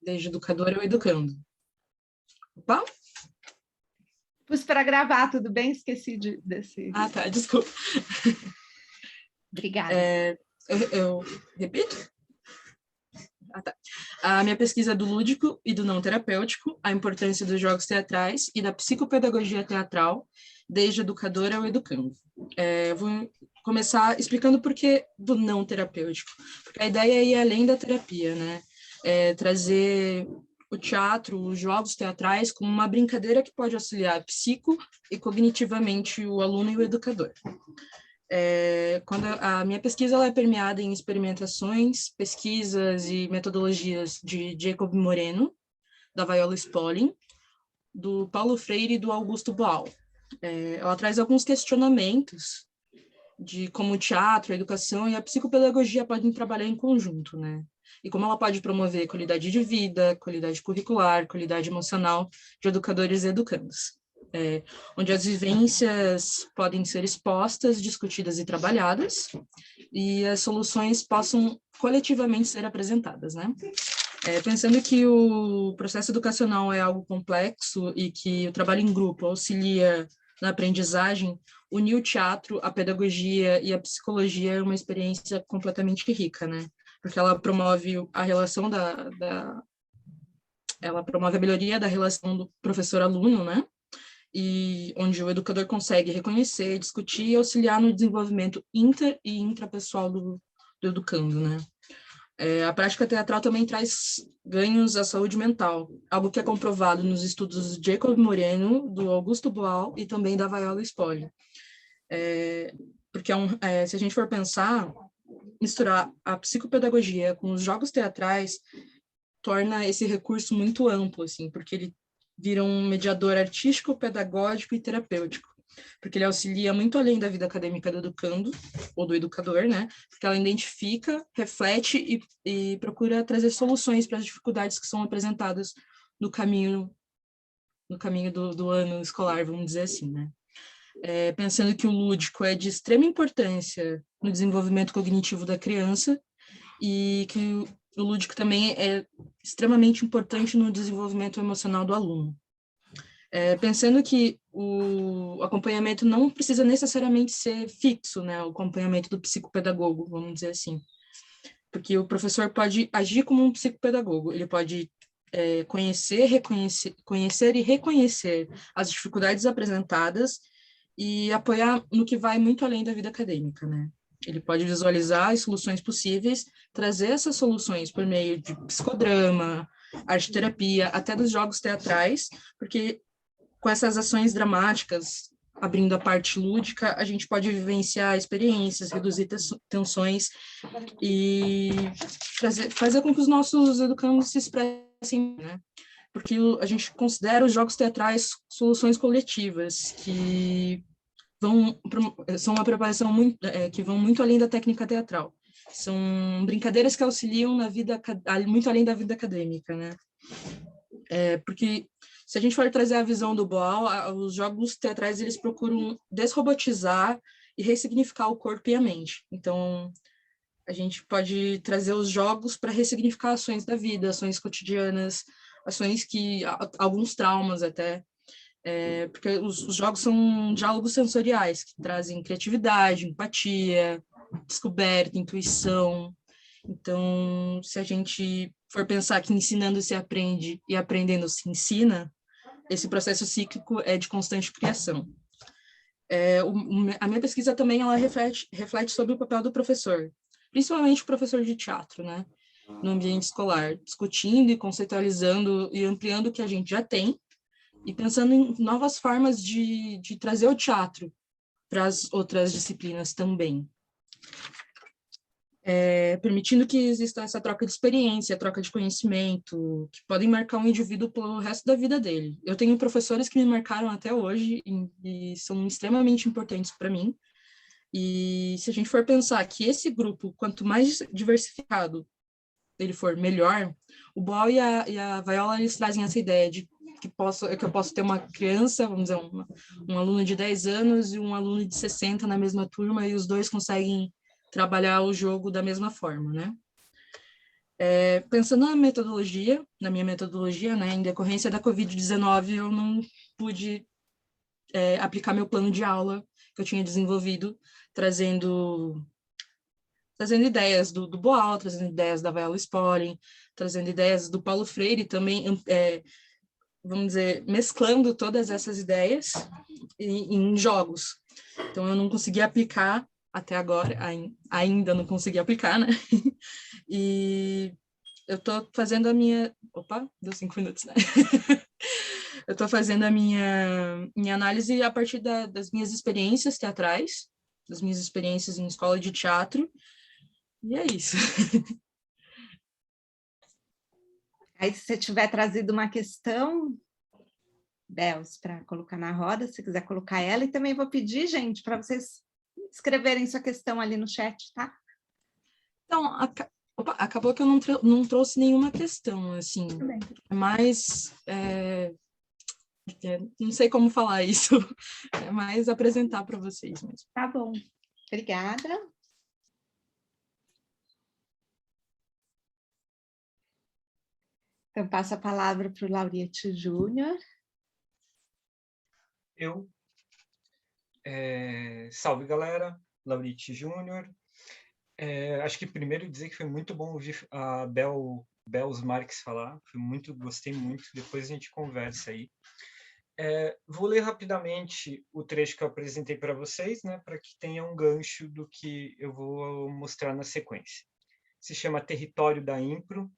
desde educadora ou educando. Opa? Pus para gravar, tudo bem? Esqueci desse... Ah, tá, desculpa. Obrigada. Eu repito? Ah, tá. A minha pesquisa é do lúdico e do não terapêutico, a importância dos jogos teatrais e da psicopedagogia teatral, desde educadora ao educando. Eu vou começar explicando por que do não terapêutico, porque a ideia é ir além da terapia, né? Trazer o teatro, os jogos teatrais, como uma brincadeira que pode auxiliar psico e cognitivamente o aluno e o educador. Quando a minha pesquisa ela é permeada em experimentações, pesquisas e metodologias de Jacob Moreno, da Viola Spolin, do Paulo Freire e do Augusto Boal. Ela traz alguns questionamentos de como o teatro, a educação e a psicopedagogia podem trabalhar em conjunto, né? E como ela pode promover qualidade de vida, qualidade curricular, qualidade emocional de educadores e educandos. Onde as vivências podem ser expostas, discutidas e trabalhadas, e as soluções possam coletivamente ser apresentadas, né? Pensando que o processo educacional é algo complexo e que o trabalho em grupo auxilia na aprendizagem, unir o teatro, a pedagogia e a psicologia é uma experiência completamente rica, né? Porque ela promove a relação ela promove a melhoria da relação do professor-aluno, né? E onde o educador consegue reconhecer, discutir e auxiliar no desenvolvimento inter e intrapessoal do educando, né? A prática teatral também traz ganhos à saúde mental, algo que é comprovado nos estudos de Jacob Moreno, do Augusto Boal e também da Viola Spolin. Porque se a gente for pensar, misturar a psicopedagogia com os jogos teatrais torna esse recurso muito amplo, assim, porque ele vira um mediador artístico, pedagógico e terapêutico, porque ele auxilia muito além da vida acadêmica do educando, ou do educador, né, porque ela identifica, reflete e procura trazer soluções para as dificuldades que são apresentadas no caminho do ano escolar, vamos dizer assim, né. Pensando que o lúdico é de extrema importância no desenvolvimento cognitivo da criança e que o lúdico também é extremamente importante no desenvolvimento emocional do aluno. Pensando que o acompanhamento não precisa necessariamente ser fixo, né, o acompanhamento do psicopedagogo, vamos dizer assim, porque o professor pode agir como um psicopedagogo, ele pode conhecer e reconhecer as dificuldades apresentadas e apoiar no que vai muito além da vida acadêmica, né? Ele pode visualizar as soluções possíveis, trazer essas soluções por meio de psicodrama, arte-terapia, até dos jogos teatrais, porque com essas ações dramáticas, abrindo a parte lúdica, a gente pode vivenciar experiências, reduzir tensões e fazer com que os nossos educandos se expressem, né? Porque a gente considera os jogos teatrais soluções coletivas que são uma preparação que vão muito além da técnica teatral. São brincadeiras que auxiliam na vida, muito além da vida acadêmica, né? Porque se a gente for trazer a visão do Boal, os jogos teatrais, eles procuram desrobotizar e ressignificar o corpo e a mente. Então, a gente pode trazer os jogos para ressignificar ações da vida, ações cotidianas, ações que, alguns traumas até, porque os jogos são diálogos sensoriais, que trazem criatividade, empatia, descoberta, intuição. Então, se a gente for pensar que ensinando se aprende e aprendendo se ensina, esse processo cíclico é de constante criação. A minha pesquisa também ela reflete sobre o papel do professor, principalmente o professor de teatro, né, no ambiente escolar, discutindo e conceitualizando e ampliando o que a gente já tem e pensando em novas formas de trazer o teatro para as outras disciplinas também. Permitindo que exista essa troca de experiência, troca de conhecimento, que podem marcar um indivíduo pelo resto da vida dele. Eu tenho professores que me marcaram até hoje e são extremamente importantes para mim. E se a gente for pensar que esse grupo, quanto mais diversificado ele for, melhor, o Boal e a Viola, eles trazem essa ideia de que eu posso ter uma criança, vamos dizer, um aluno de 10 anos e um aluno de 60 na mesma turma, e os dois conseguem trabalhar o jogo da mesma forma, né? Pensando na minha metodologia, né, em decorrência da Covid-19, eu não pude aplicar meu plano de aula que eu tinha desenvolvido, trazendo ideias do Boal, trazendo ideias da Viola Spolin, trazendo ideias do Paulo Freire também, vamos dizer, mesclando todas essas ideias em jogos. Então, eu não consegui aplicar até agora, ainda não consegui aplicar, né? E eu estou fazendo a minha... Opa, deu 5 minutos, né? Eu estou fazendo a minha análise a partir das minhas experiências teatrais, das minhas experiências em escola de teatro, e é isso. Aí, se você tiver trazido uma questão, Bels, para colocar na roda, se quiser colocar ela, e também vou pedir, gente, para vocês escreverem sua questão ali no chat, tá? Então, acabou que eu não trouxe nenhuma questão, assim, mas não sei como falar isso, é mais apresentar para vocês mesmo. Tá bom, obrigada. Então, passo a palavra para o Laurete Júnior. Salve, galera, Laurete Júnior. Acho que primeiro dizer que foi muito bom ouvir a Bels Marques falar, gostei muito, depois a gente conversa aí. Vou ler rapidamente o trecho que eu apresentei para vocês, né, para que tenha um gancho do que eu vou mostrar na sequência. Se chama Território da Impro,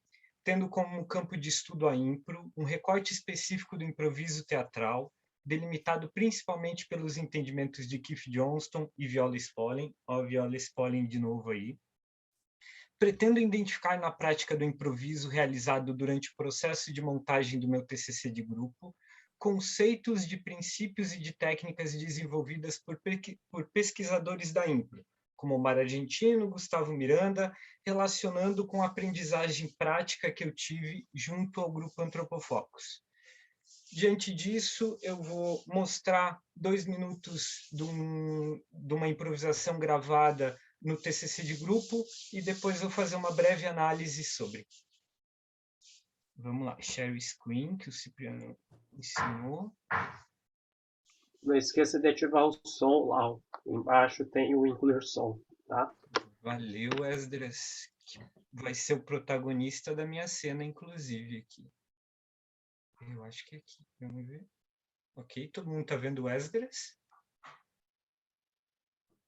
tendo como campo de estudo a impro, um recorte específico do improviso teatral, delimitado principalmente pelos entendimentos de Keith Johnston e Viola Spolin, ó, Viola Spolin de novo aí. Pretendo identificar na prática do improviso realizado durante o processo de montagem do meu TCC de grupo, conceitos de princípios e de técnicas desenvolvidas por pesquisadores da impro, como Omar Argentino, Gustavo Miranda, relacionando com a aprendizagem prática que eu tive junto ao grupo Antropofocus. Diante disso, eu vou mostrar 2 minutos de uma improvisação gravada no TCC de grupo e depois vou fazer uma breve análise sobre. Vamos lá, share screen, que o Cipriano ensinou. Não esqueça de ativar o som lá. Embaixo tem o incluir som, tá? Valeu, Esdras, que vai ser o protagonista da minha cena, inclusive, aqui. Eu acho que é aqui, vamos ver. Ok, todo mundo está vendo o Esdras?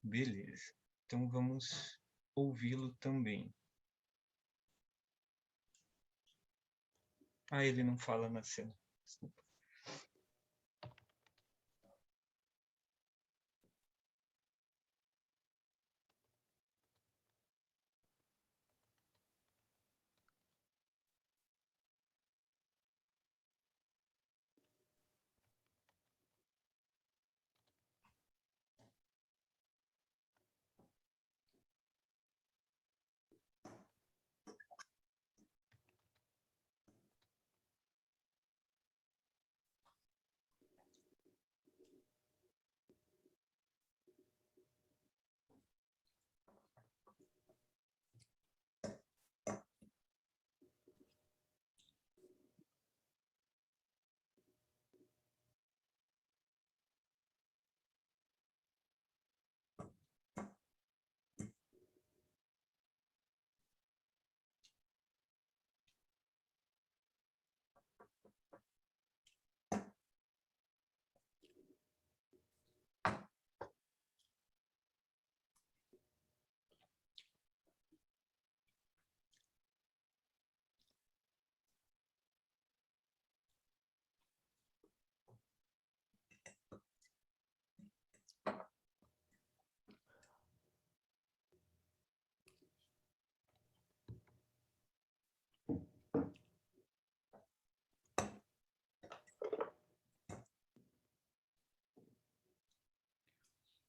Beleza, então vamos ouvi-lo também. Ah, ele não fala na cena, desculpa.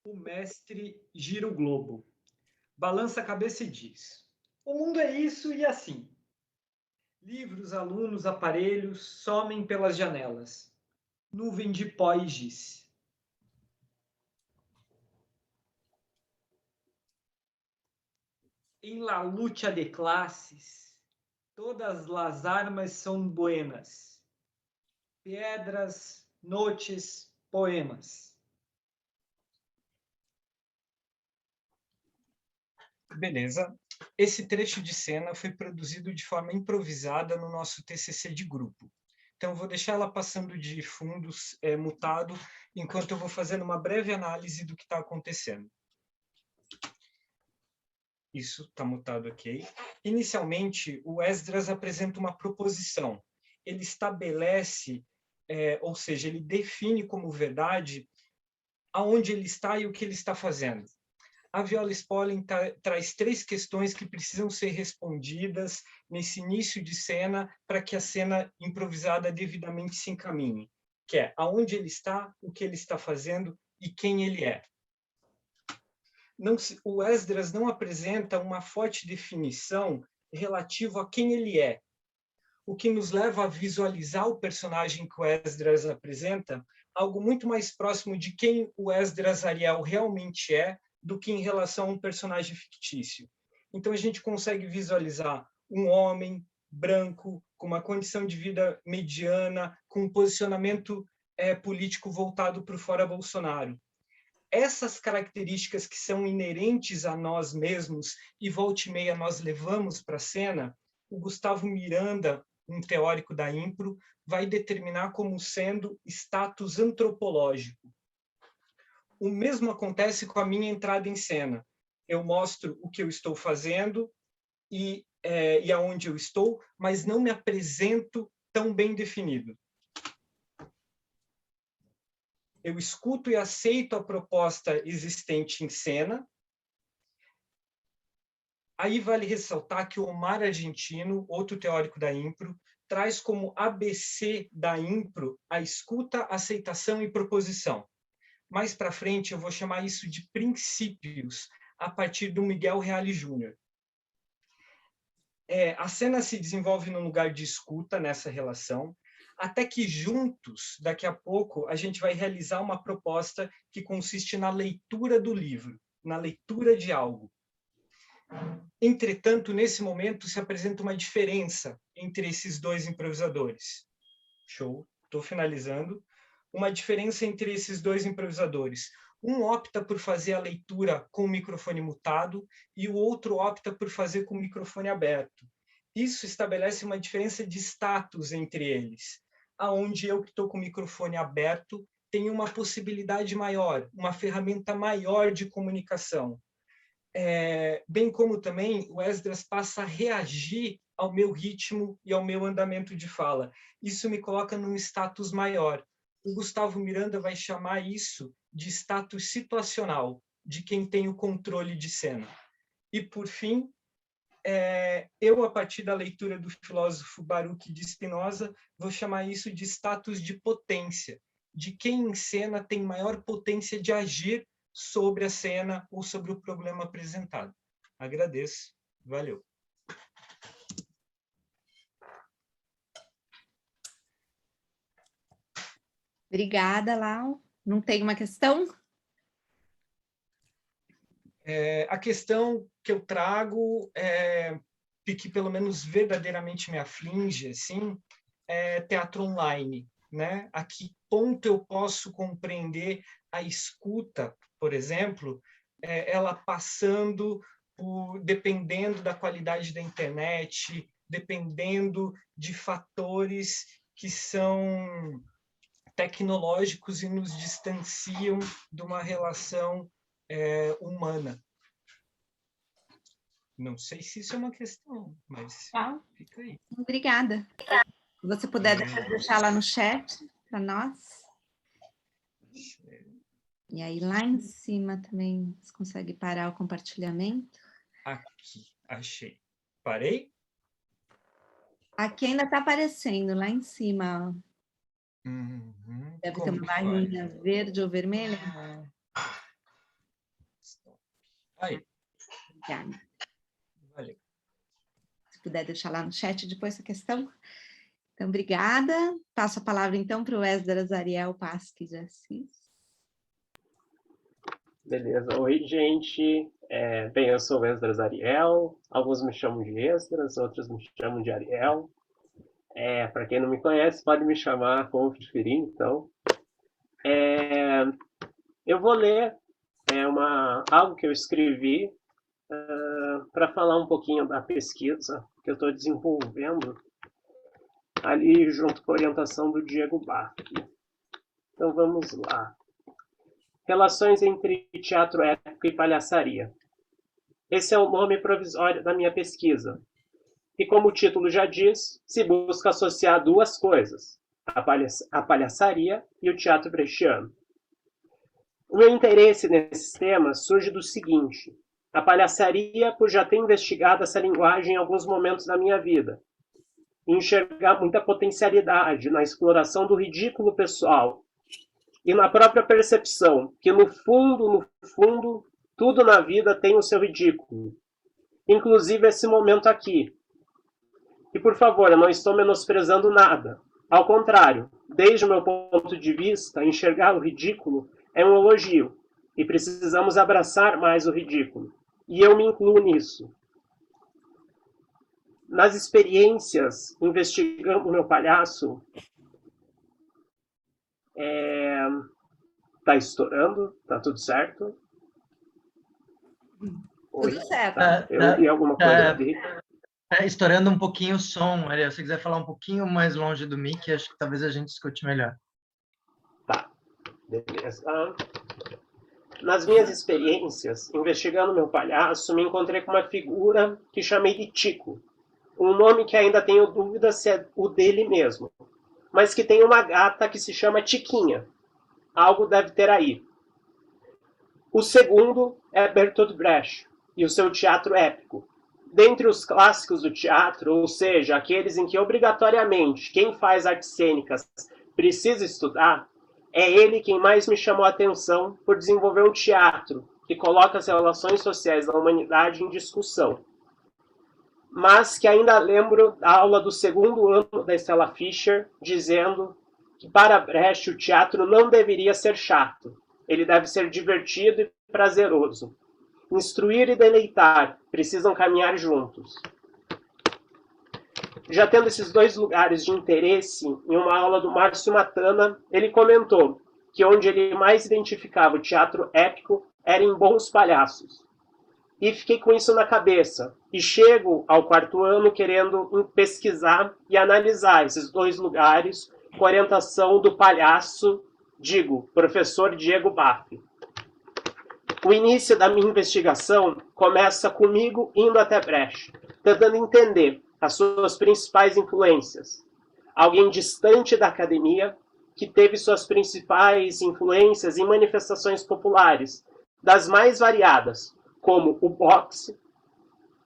O mestre gira o globo, balança a cabeça e diz: o mundo é isso e assim. Livros, alunos, aparelhos somem pelas janelas. Nuvem de pó e giz. Em la luta de classes, Todas as armas são buenas. Piedras, noches, poemas. Beleza. Esse trecho de cena foi produzido de forma improvisada no nosso TCC de grupo. Então, eu vou deixar ela passando de fundo, mutado, enquanto eu vou fazendo uma breve análise do que está acontecendo. Isso está mutado, ok. Inicialmente, o Esdras apresenta uma proposição. Ele estabelece, ou seja, ele define como verdade aonde ele está e o que ele está fazendo. A Viola Spolin traz 3 questões que precisam ser respondidas nesse início de cena para que a cena improvisada devidamente se encaminhe, que é aonde ele está, o que ele está fazendo e quem ele é. O Esdras não apresenta uma forte definição relativa a quem ele é, o que nos leva a visualizar o personagem que o Esdras apresenta, algo muito mais próximo de quem o Esdras Ariel realmente é, do que em relação a um personagem fictício. Então, a gente consegue visualizar um homem branco, com uma condição de vida mediana, com um posicionamento político voltado para o fora Bolsonaro. Essas características que são inerentes a nós mesmos e volta e meia nós levamos para a cena, o Gustavo Miranda, um teórico da impro, vai determinar como sendo status antropológico. O mesmo acontece com a minha entrada em cena. Eu mostro o que eu estou fazendo e aonde eu estou, mas não me apresento tão bem definido. Eu escuto e aceito a proposta existente em cena. Aí vale ressaltar que o Omar Argentino, outro teórico da impro, traz como ABC da impro a escuta, aceitação e proposição. Mais para frente, eu vou chamar isso de princípios, a partir do Miguel Reale Júnior. A cena se desenvolve num lugar de escuta nessa relação, até que juntos, daqui a pouco, a gente vai realizar uma proposta que consiste na leitura do livro, na leitura de algo. Entretanto, nesse momento, se apresenta uma diferença entre esses 2 improvisadores. Show, estou finalizando. Uma diferença entre esses 2 improvisadores. Um opta por fazer a leitura com o microfone mutado e o outro opta por fazer com o microfone aberto. Isso estabelece uma diferença de status entre eles, aonde eu que estou com o microfone aberto tenho uma possibilidade maior, uma ferramenta maior de comunicação. Bem como também o Esdras passa a reagir ao meu ritmo e ao meu andamento de fala. Isso me coloca num status maior. O Gustavo Miranda vai chamar isso de status situacional, de quem tem o controle de cena. E, por fim, eu, a partir da leitura do filósofo Baruch de Spinoza, vou chamar isso de status de potência, de quem em cena tem maior potência de agir sobre a cena ou sobre o problema apresentado. Agradeço. Valeu. Obrigada, Lau. Não tem uma questão? A questão que eu trago, que pelo menos verdadeiramente me aflige, assim, é teatro online, né? A que ponto eu posso compreender a escuta, por exemplo, ela passando dependendo da qualidade da internet, dependendo de fatores que são tecnológicos e nos distanciam de uma relação humana. Não sei se isso é uma questão, mas fica aí. Obrigada. Se você puder deixar lá no chat para nós. E aí, lá em cima também, você consegue parar o compartilhamento? Aqui, achei. Parei? Aqui ainda está aparecendo, lá em cima. Ó. Deve ter uma barrinha verde ou vermelha. Aí. Obrigada. Valeu. Se puder deixar lá no chat depois essa questão. Então, obrigada. Passo a palavra, então, para o Esdras Ariel Pasque de Assis. Beleza. Oi, gente. Bem, eu sou Esdras Ariel, alguns me chamam de Esdras, outros me chamam de Ariel. Para quem não me conhece, pode me chamar como preferir, então. Eu vou ler algo que eu escrevi para falar um pouquinho da pesquisa que eu estou desenvolvendo ali junto com a orientação do Diego Bach. Então vamos lá. Relações entre teatro épico e palhaçaria. Esse é o nome provisório da minha pesquisa. E como o título já diz, se busca associar duas coisas, a palhaçaria e o teatro brechtiano. O meu interesse nesses temas surge do seguinte: a palhaçaria, por já ter investigado essa linguagem em alguns momentos da minha vida, e enxergar muita potencialidade na exploração do ridículo pessoal e na própria percepção que, no fundo, tudo na vida tem o seu ridículo, inclusive esse momento aqui. E, por favor, eu não estou menosprezando nada. Ao contrário, desde o meu ponto de vista, enxergar o ridículo é um elogio, e precisamos abraçar mais o ridículo. E eu me incluo nisso. Nas experiências, investigando o meu palhaço, tá estourando? Tá tudo certo? Tudo certo. Eu vi alguma coisa ali. Estourando um pouquinho o som, Ariel. Se quiser falar um pouquinho mais longe do mic, acho que talvez a gente escute melhor. Tá, beleza. Nas minhas experiências, investigando meu palhaço, me encontrei com uma figura que chamei de Tico. Um nome que ainda tenho dúvida se é o dele mesmo, mas que tem uma gata que se chama Tiquinha. Algo deve ter aí. O segundo é Bertolt Brecht e o seu teatro épico. Dentre os clássicos do teatro, ou seja, aqueles em que obrigatoriamente quem faz artes cênicas precisa estudar, é ele quem mais me chamou a atenção por desenvolver um teatro que coloca as relações sociais da humanidade em discussão. Mas que ainda lembro da aula do segundo ano da Stella Fischer, dizendo que para Brecht o teatro não deveria ser chato, ele deve ser divertido e prazeroso. Instruir e deleitar precisam caminhar juntos. Já tendo esses dois lugares de interesse, em uma aula do Márcio Matana, ele comentou que onde ele mais identificava o teatro épico era em Bons Palhaços. E fiquei com isso na cabeça. E chego ao quarto ano querendo pesquisar e analisar esses dois lugares com orientação do palhaço, professor Diego Bach. O início da minha investigação começa comigo indo até Brecht, tentando entender as suas principais influências. Alguém distante da academia, que teve suas principais influências em manifestações populares, das mais variadas, como o boxe,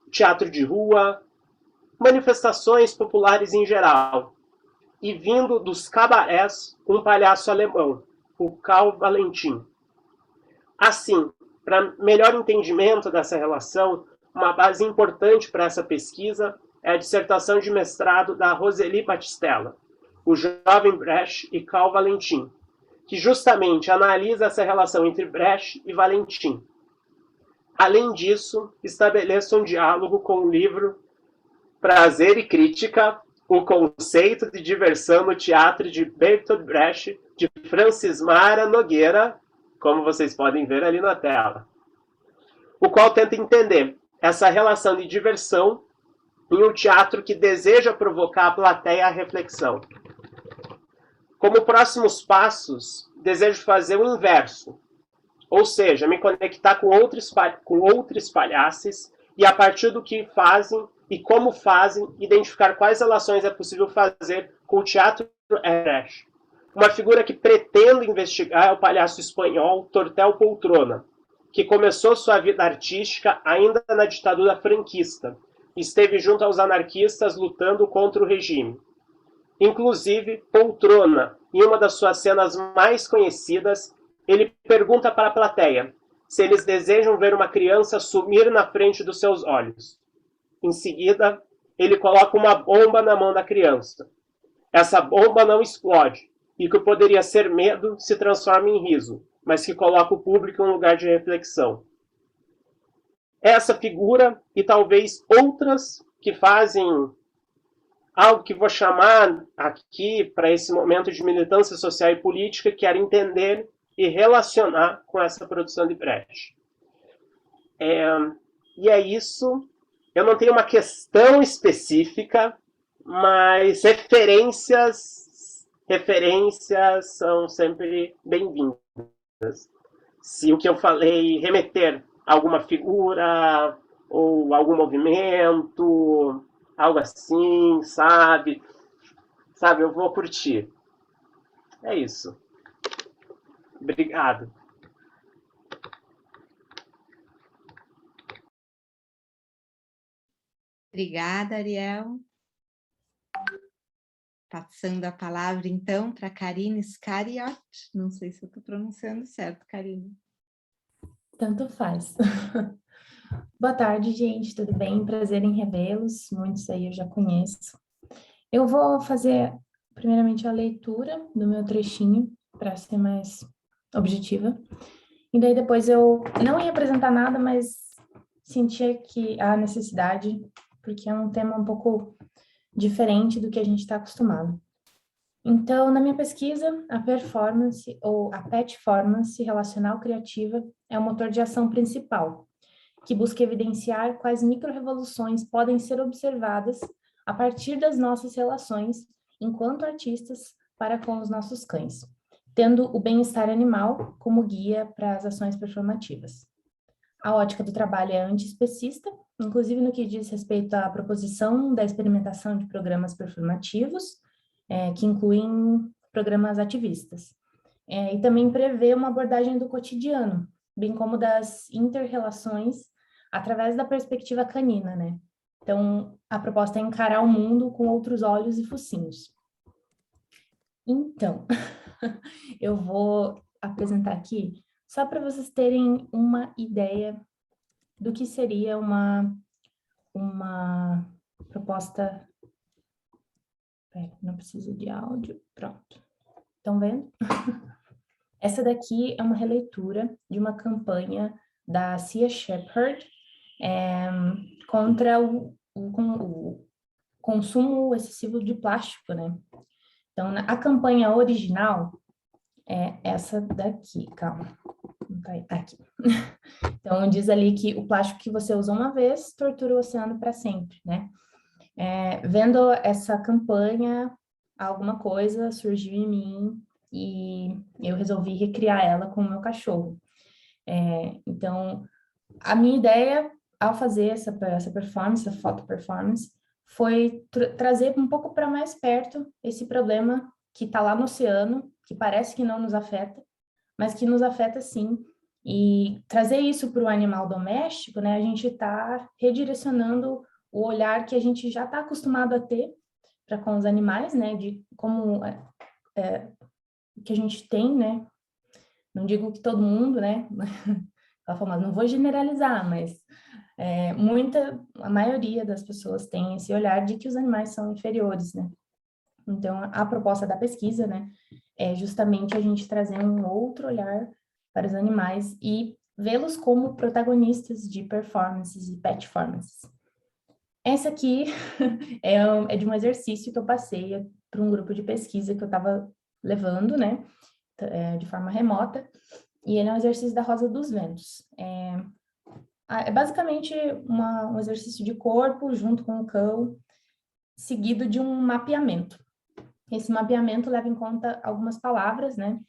teatro de rua, manifestações populares em geral, e vindo dos cabarés, um palhaço alemão, o Karl Valentin. Assim, para melhor entendimento dessa relação, uma base importante para essa pesquisa é a dissertação de mestrado da Roseli Battistella, O Jovem Brecht e Karl Valentin, que justamente analisa essa relação entre Brecht e Valentin. Além disso, estabeleço um diálogo com o livro Prazer e Crítica, o conceito de diversão no teatro de Bertolt Brecht, de Francismara Nogueira, como vocês podem ver ali na tela, o qual tenta entender essa relação de diversão em um teatro que deseja provocar a plateia à reflexão. Como próximos passos, desejo fazer o inverso, ou seja, me conectar com outros palhaços e, a partir do que fazem e como fazem, identificar quais relações é possível fazer com o teatro Brecht. Uma figura que pretendo investigar é o palhaço espanhol Tortel Poltrona, que começou sua vida artística ainda na ditadura franquista e esteve junto aos anarquistas lutando contra o regime. Inclusive, Poltrona, em uma das suas cenas mais conhecidas, ele pergunta para a plateia se eles desejam ver uma criança sumir na frente dos seus olhos. Em seguida, ele coloca uma bomba na mão da criança. Essa bomba não explode, e o que poderia ser medo se transforma em riso, mas que coloca o público em um lugar de reflexão. essa figura e talvez outras que fazem algo que vou chamar aqui, para esse momento de militância social e política, que era entender e relacionar com essa produção de Brecht. E é isso. Eu não tenho uma questão específica, mas referências são sempre bem-vindas. Se o que eu falei remeter a alguma figura ou algum movimento, algo assim, sabe, eu vou curtir. É isso. Obrigado. Obrigada, Ariel. Passando a palavra, então, para Karine Scariot. Não sei se eu estou pronunciando certo, Karine. Tanto faz. Boa tarde, gente, tudo bem? Prazer em revê-los, muitos aí eu já conheço. Eu vou fazer, primeiramente, a leitura do meu trechinho, para ser mais objetiva. E daí depois eu não ia apresentar nada, mas sentia que a necessidade, porque é um tema um pouco diferente do que a gente está acostumado. Então, na minha pesquisa, a performance, ou a performance relacional criativa, é o motor de ação principal, que busca evidenciar quais micro-revoluções podem ser observadas a partir das nossas relações enquanto artistas para com os nossos cães, tendo o bem-estar animal como guia para as ações performativas. A ótica do trabalho é antiespecista, inclusive no que diz respeito à proposição da experimentação de programas performativos, que incluem programas ativistas. E também prevê uma abordagem do cotidiano, bem como das inter-relações através da perspectiva canina, né? Então, a proposta é encarar o mundo com outros olhos e focinhos. Então, eu vou apresentar aqui só para vocês terem uma ideia do que seria uma proposta... Pera, não preciso de áudio. Pronto. Estão vendo? Essa daqui é uma releitura de uma campanha da Sea Shepherd contra o consumo excessivo de plástico, né? Então, a campanha original é essa daqui, calma. Aqui. Então, diz ali que o plástico que você usa uma vez tortura o oceano para sempre, né? Vendo essa campanha, alguma coisa surgiu em mim e eu resolvi recriar ela com o meu cachorro. Então, a minha ideia ao fazer essa performance, essa foto performance, foi trazer um pouco para mais perto esse problema que está lá no oceano, que parece que não nos afeta, mas que nos afeta sim. E trazer isso para o animal doméstico, né? A gente está redirecionando o olhar que a gente já está acostumado a ter para com os animais, né? De como que a gente tem, né? Não digo que todo mundo, né? Não vou generalizar, mas a maioria das pessoas tem esse olhar de que os animais são inferiores, né? Então, a proposta da pesquisa, né, é justamente a gente trazer um outro olhar para os animais e vê-los como protagonistas de performances e performances. Essa aqui é de um exercício que eu passei para um grupo de pesquisa que eu estava levando, né, de forma remota, e ele é um exercício da Rosa dos Ventos. É basicamente um exercício de corpo junto com o cão, seguido de um mapeamento. Esse mapeamento leva em conta algumas palavras, né?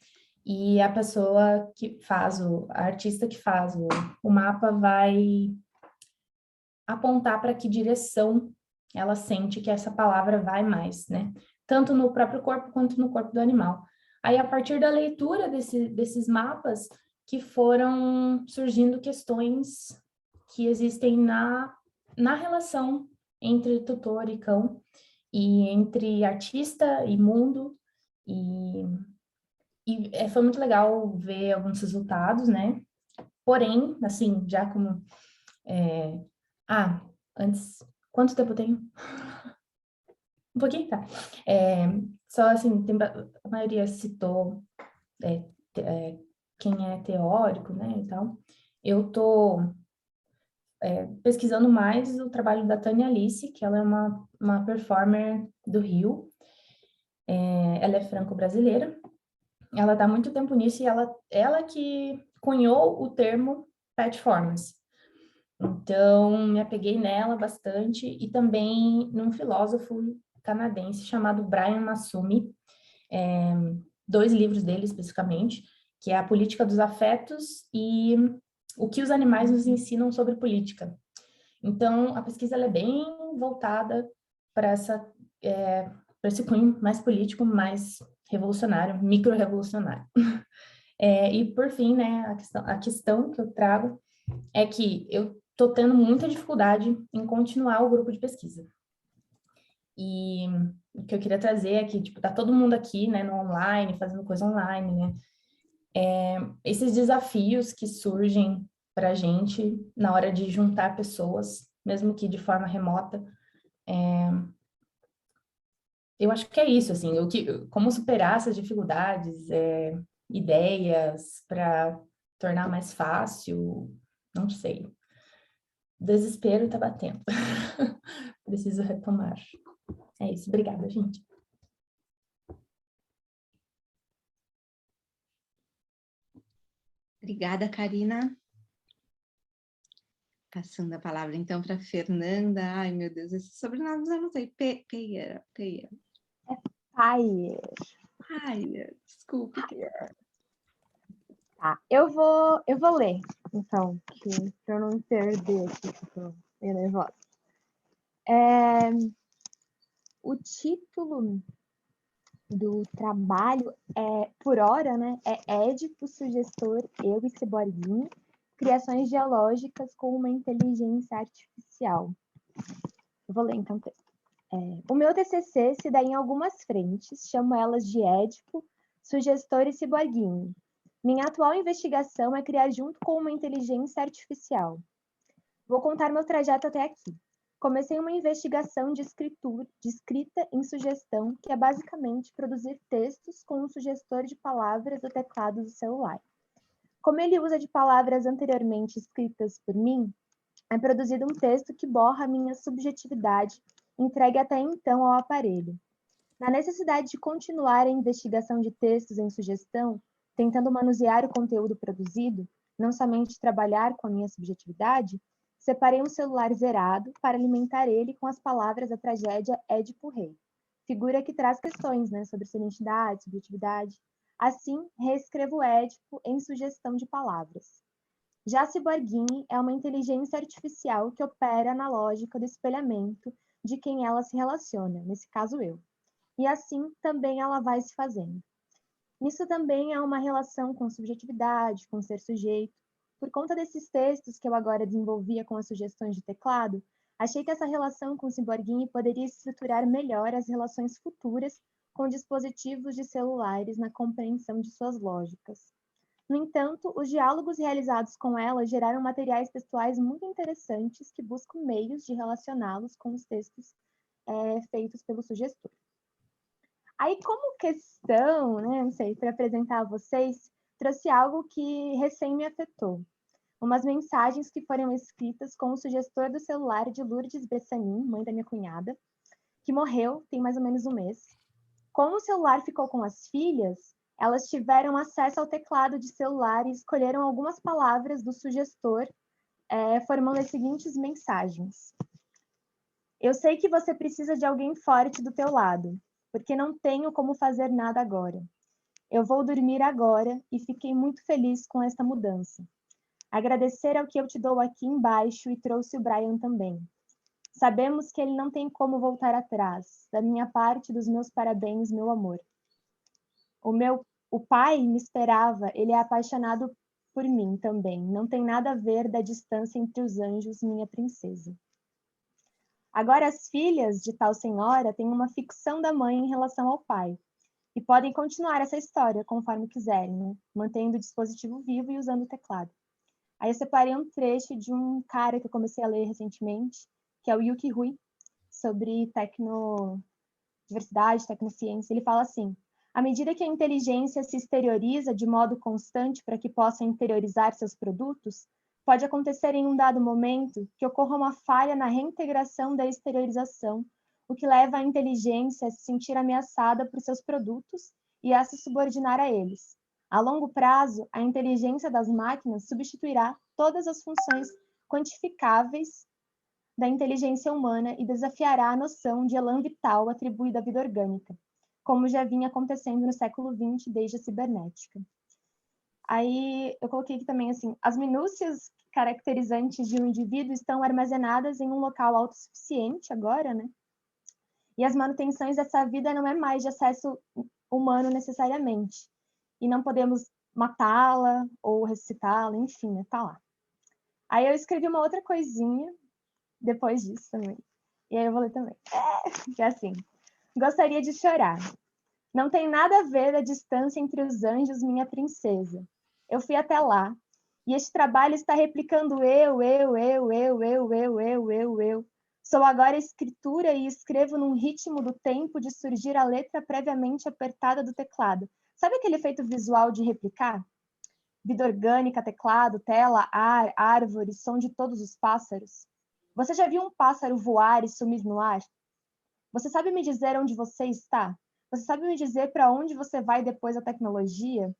E a pessoa que faz, a artista que faz o mapa vai apontar para que direção ela sente que essa palavra vai mais, né? Tanto no próprio corpo quanto no corpo do animal. Aí, a partir da leitura desses mapas, que foram surgindo questões que existem na relação entre tutor e cão, e entre artista e mundo, e foi muito legal ver alguns resultados, né? Porém, assim, já como... antes... Quanto tempo eu tenho? Um pouquinho? Tá. Só assim, a maioria citou quem é teórico, né, e tal. Eu tô pesquisando mais o trabalho da Tânia Alice, que ela é uma performer do Rio. Ela é franco-brasileira. Ela está há muito tempo nisso e ela que cunhou o termo performance. Então, me apeguei nela bastante e também num filósofo canadense chamado Brian Massumi, 2 livros dele especificamente, que é A Política dos Afetos e O que os Animais nos Ensinam sobre Política. Então, a pesquisa ela é bem voltada para esse cunho mais político, mais revolucionário, micro-revolucionário. E, por fim, né, a questão que eu trago é que eu estou tendo muita dificuldade em continuar o grupo de pesquisa. E o que eu queria trazer é que, tipo, tá todo mundo aqui, né, no online, fazendo coisa online, né? Esses desafios que surgem para a gente na hora de juntar pessoas, mesmo que de forma remota, eu acho que é isso, assim, como superar essas dificuldades, ideias para tornar mais fácil, não sei. O desespero tá batendo. Preciso retomar. É isso, obrigada, gente. Obrigada, Karina. Passando a palavra, então, para Fernanda. Ai, meu Deus, esses sobrenomes eu não sei. Peia. Ai, Desculpe. tá. Eu vou ler, então, para eu não me perder aqui, que eu tô meio nervosa. O título do trabalho por hora, né? É Édipo, Sugestor, Eu e Ciborguinho, Criações Dialógicas com uma Inteligência Artificial. Eu vou ler, então, o texto. O meu TCC se dá em algumas frentes, chamo elas de Édipo, Sugestor e Ciborguinho. Minha atual investigação é criar junto com uma inteligência artificial. Vou contar meu trajeto até aqui. Comecei uma investigação de escrita em sugestão, que é basicamente produzir textos com um sugestor de palavras do teclado do celular. Como ele usa de palavras anteriormente escritas por mim, é produzido um texto que borra a minha subjetividade entregue até então ao aparelho. Na necessidade de continuar a investigação de textos em sugestão, tentando manusear o conteúdo produzido, não somente trabalhar com a minha subjetividade, separei um celular zerado para alimentar ele com as palavras da tragédia Édipo Rei, figura que traz questões, né, sobre sua identidade, subjetividade. Assim, reescrevo Édipo em sugestão de palavras. Já Ciborguinho é uma inteligência artificial que opera na lógica do espelhamento de quem ela se relaciona, nesse caso eu. E assim também ela vai se fazendo. Nisso também há uma relação com subjetividade, com ser sujeito. Por conta desses textos que eu agora desenvolvia com as sugestões de teclado, achei que essa relação com o Ciborguinho poderia estruturar melhor as relações futuras com dispositivos de celulares na compreensão de suas lógicas. No entanto, os diálogos realizados com ela geraram materiais textuais muito interessantes que buscam meios de relacioná-los com os textos feitos pelo sugestor. Aí, como questão, né, não sei, para apresentar a vocês, trouxe algo que recém me afetou. Umas mensagens que foram escritas com o sugestor do celular de Lourdes Bressanin, mãe da minha cunhada, que morreu tem mais ou menos um mês. Como o celular ficou com as filhas, elas tiveram acesso ao teclado de celular e escolheram algumas palavras do sugestor, formando as seguintes mensagens. Eu sei que você precisa de alguém forte do teu lado, porque não tenho como fazer nada agora. Eu vou dormir agora e fiquei muito feliz com esta mudança. Agradecer ao que eu te dou aqui embaixo e trouxe o Brian também. Sabemos que ele não tem como voltar atrás. Da minha parte, dos meus parabéns, meu amor. O pai me esperava, ele é apaixonado por mim também. Não tem nada a ver da distância entre os anjos, minha princesa. Agora as filhas de tal senhora têm uma ficção da mãe em relação ao pai. E podem continuar essa história conforme quiserem, né? Mantendo o dispositivo vivo e usando o teclado. Aí eu separei um trecho de um cara que eu comecei a ler recentemente, que é o Yuki Rui, sobre diversidade, tecnociência. Ele fala assim: à medida que a inteligência se exterioriza de modo constante para que possa interiorizar seus produtos, Pode acontecer em um dado momento que ocorra uma falha na reintegração da exteriorização, o que leva a inteligência a se sentir ameaçada por seus produtos e a se subordinar a eles. A longo prazo, a inteligência das máquinas substituirá todas as funções quantificáveis da inteligência humana e desafiará a noção de elan vital atribuída à vida orgânica, como já vinha acontecendo no século XX desde a cibernética. Aí eu coloquei aqui também assim, as minúcias caracterizantes de um indivíduo estão armazenadas em um local autossuficiente agora, né? E as manutenções dessa vida não é mais de acesso humano necessariamente. E não podemos matá-la ou ressuscitá-la, enfim, né? Tá lá. Aí eu escrevi uma outra coisinha depois disso também. E aí eu vou ler também. Que é assim. Gostaria de chorar. Não tem nada a ver a distância entre os anjos, minha princesa. Eu fui até lá. E este trabalho está replicando eu. Sou agora escritura e escrevo num ritmo do tempo de surgir a letra previamente apertada do teclado. Sabe aquele efeito visual de replicar? Vida orgânica, teclado, tela, ar, árvore, som de todos os pássaros. Você já viu um pássaro voar e sumir no ar? Você sabe me dizer onde você está? Você sabe me dizer para onde você vai depois da tecnologia?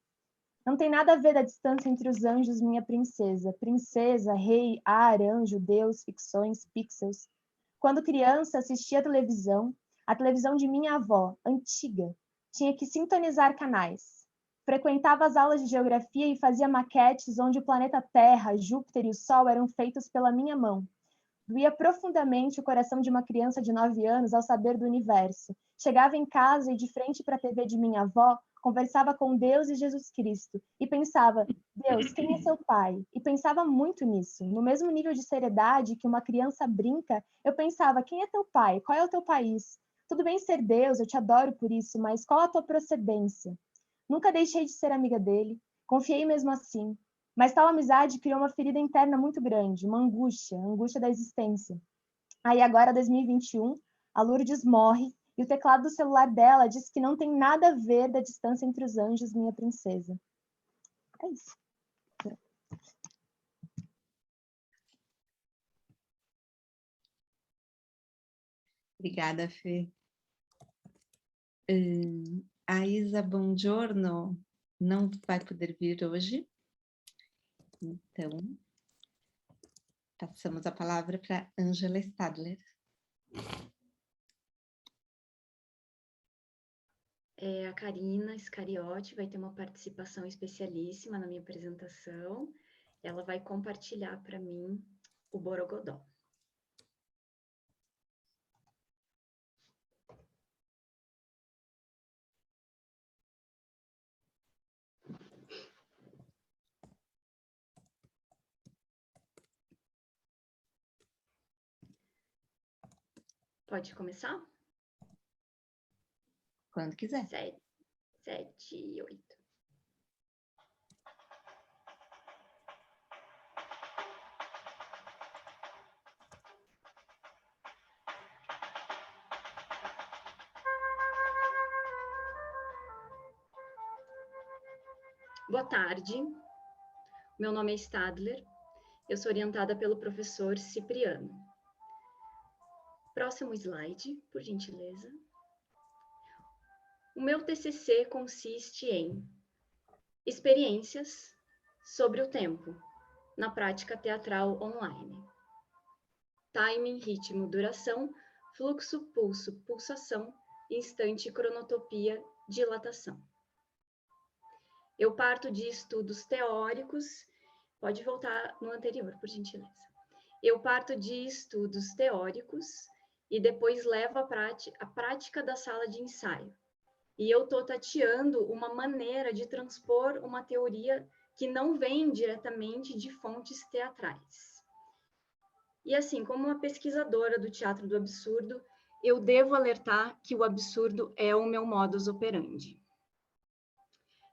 Não tem nada a ver da distância entre os anjos, minha princesa. Princesa, rei, ar, anjo, Deus, ficções, pixels. Quando criança, assistia a televisão de minha avó, antiga. Tinha que sintonizar canais. Frequentava as aulas de geografia e fazia maquetes onde o planeta Terra, Júpiter e o Sol eram feitos pela minha mão. Doía profundamente o coração de uma criança de 9 anos ao saber do universo. Chegava em casa e, de frente para a TV de minha avó, conversava com Deus e Jesus Cristo. E pensava, Deus, quem é seu pai? E pensava muito nisso. No mesmo nível de seriedade que uma criança brinca, eu pensava, quem é teu pai? Qual é o teu país? Tudo bem ser Deus, eu te adoro por isso, mas qual a tua procedência? Nunca deixei de ser amiga dele. Confiei mesmo assim. Mas tal amizade criou uma ferida interna muito grande, uma angústia, a angústia da existência. Aí agora, 2021, a Lourdes morre e o teclado do celular dela diz que não tem nada a ver da distância entre os anjos, minha princesa. É isso. Obrigada, Fê. A Isa Bongiorno não vai poder vir hoje. Então, passamos a palavra para Ângela Stadler. A Karina Scariotti vai ter uma participação especialíssima na minha apresentação. Ela vai compartilhar para mim o Borogodó. Pode começar? Quando quiser. 7 e 8. Boa tarde. Meu nome é Stadler. Eu sou orientada pelo professor Cipriano. Próximo slide, por gentileza. O meu TCC consiste em experiências sobre o tempo na prática teatral online. Timing, ritmo, duração, fluxo, pulso, pulsação, instante, cronotopia, dilatação. Eu parto de estudos teóricos. Pode voltar no anterior, por gentileza. Eu parto de estudos teóricos e depois levo a prática da sala de ensaio. E eu estou tateando uma maneira de transpor uma teoria que não vem diretamente de fontes teatrais. E assim, como uma pesquisadora do teatro do absurdo, eu devo alertar que o absurdo é o meu modus operandi.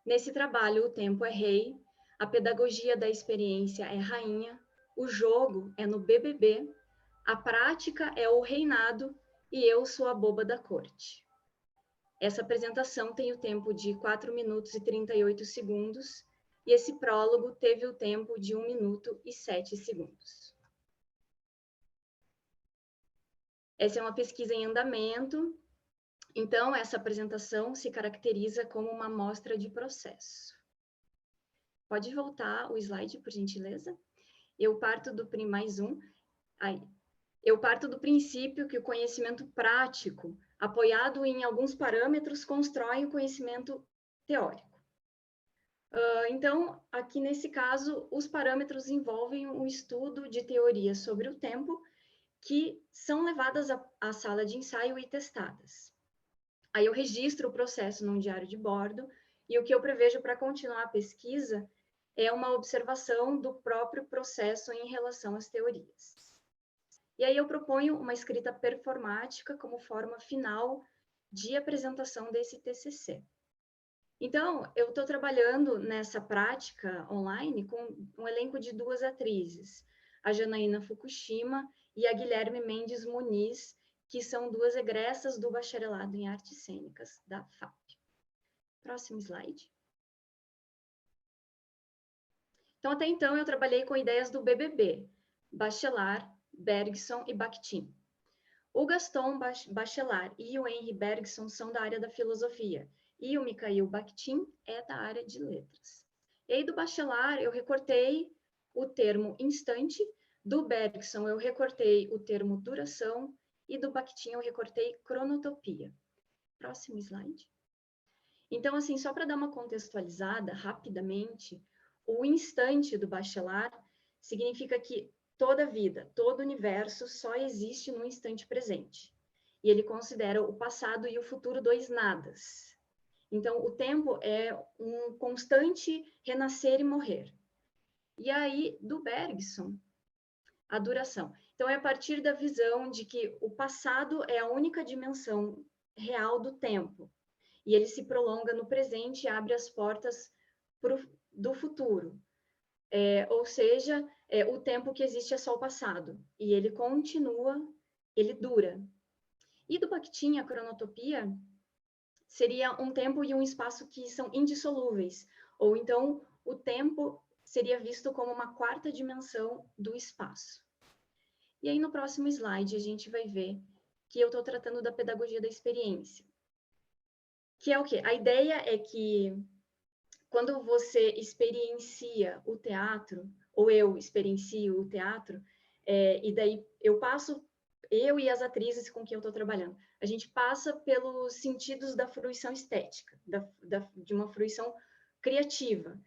Nesse trabalho, o tempo é rei, a pedagogia da experiência é rainha, o jogo é no BBB, a prática é o reinado e eu sou a boba da corte. Essa apresentação tem o tempo de 4 minutos e 38 segundos e esse prólogo teve o tempo de 1 minuto e 7 segundos. Essa é uma pesquisa em andamento, então essa apresentação se caracteriza como uma amostra de processo. Pode voltar o slide, por gentileza? Eu parto do Eu parto do princípio que o conhecimento prático, apoiado em alguns parâmetros, constrói o conhecimento teórico. Então, aqui nesse caso, os parâmetros envolvem um estudo de teorias sobre o tempo que são levadas à sala de ensaio e testadas. Aí eu registro o processo num diário de bordo e o que eu prevejo para continuar a pesquisa é uma observação do próprio processo em relação às teorias. E aí eu proponho uma escrita performática como forma final de apresentação desse TCC. Então, eu estou trabalhando nessa prática online com um elenco de 2 atrizes, a Janaína Fukushima e a Guilherme Mendes Muniz, que são 2 egressas do Bacharelado em Artes Cênicas da FAP. Próximo slide. Então, até então, eu trabalhei com ideias do BBB, Bachelard, Bergson e Bakhtin. O Gaston Bachelard e o Henri Bergson são da área da filosofia, e o Mikhail Bakhtin é da área de letras. E aí, do Bachelard, eu recortei o termo instante, do Bergson eu recortei o termo duração, e do Bakhtin eu recortei cronotopia. Próximo slide. Então, assim, só para dar uma contextualizada rapidamente, o instante do Bachelard significa que toda vida, todo universo só existe no instante presente. E ele considera o passado e o futuro 2 nadas. Então, o tempo é um constante renascer e morrer. E aí, do Bergson, a duração. Então, é a partir da visão de que o passado é a única dimensão real do tempo. E ele se prolonga no presente e abre as portas do futuro. Ou seja, o tempo que existe é só o passado. E ele continua, ele dura. E do Bakhtin, a cronotopia seria um tempo e um espaço que são indissolúveis. Ou então, o tempo seria visto como uma 4ª dimensão do espaço. E aí, no próximo slide, a gente vai ver que eu estou tratando da pedagogia da experiência. Que é o quê? A ideia é que quando você experiencia o teatro, ou eu experiencio o teatro, e daí eu e as atrizes com quem eu estou trabalhando, a gente passa pelos sentidos da fruição estética, de uma fruição criativa.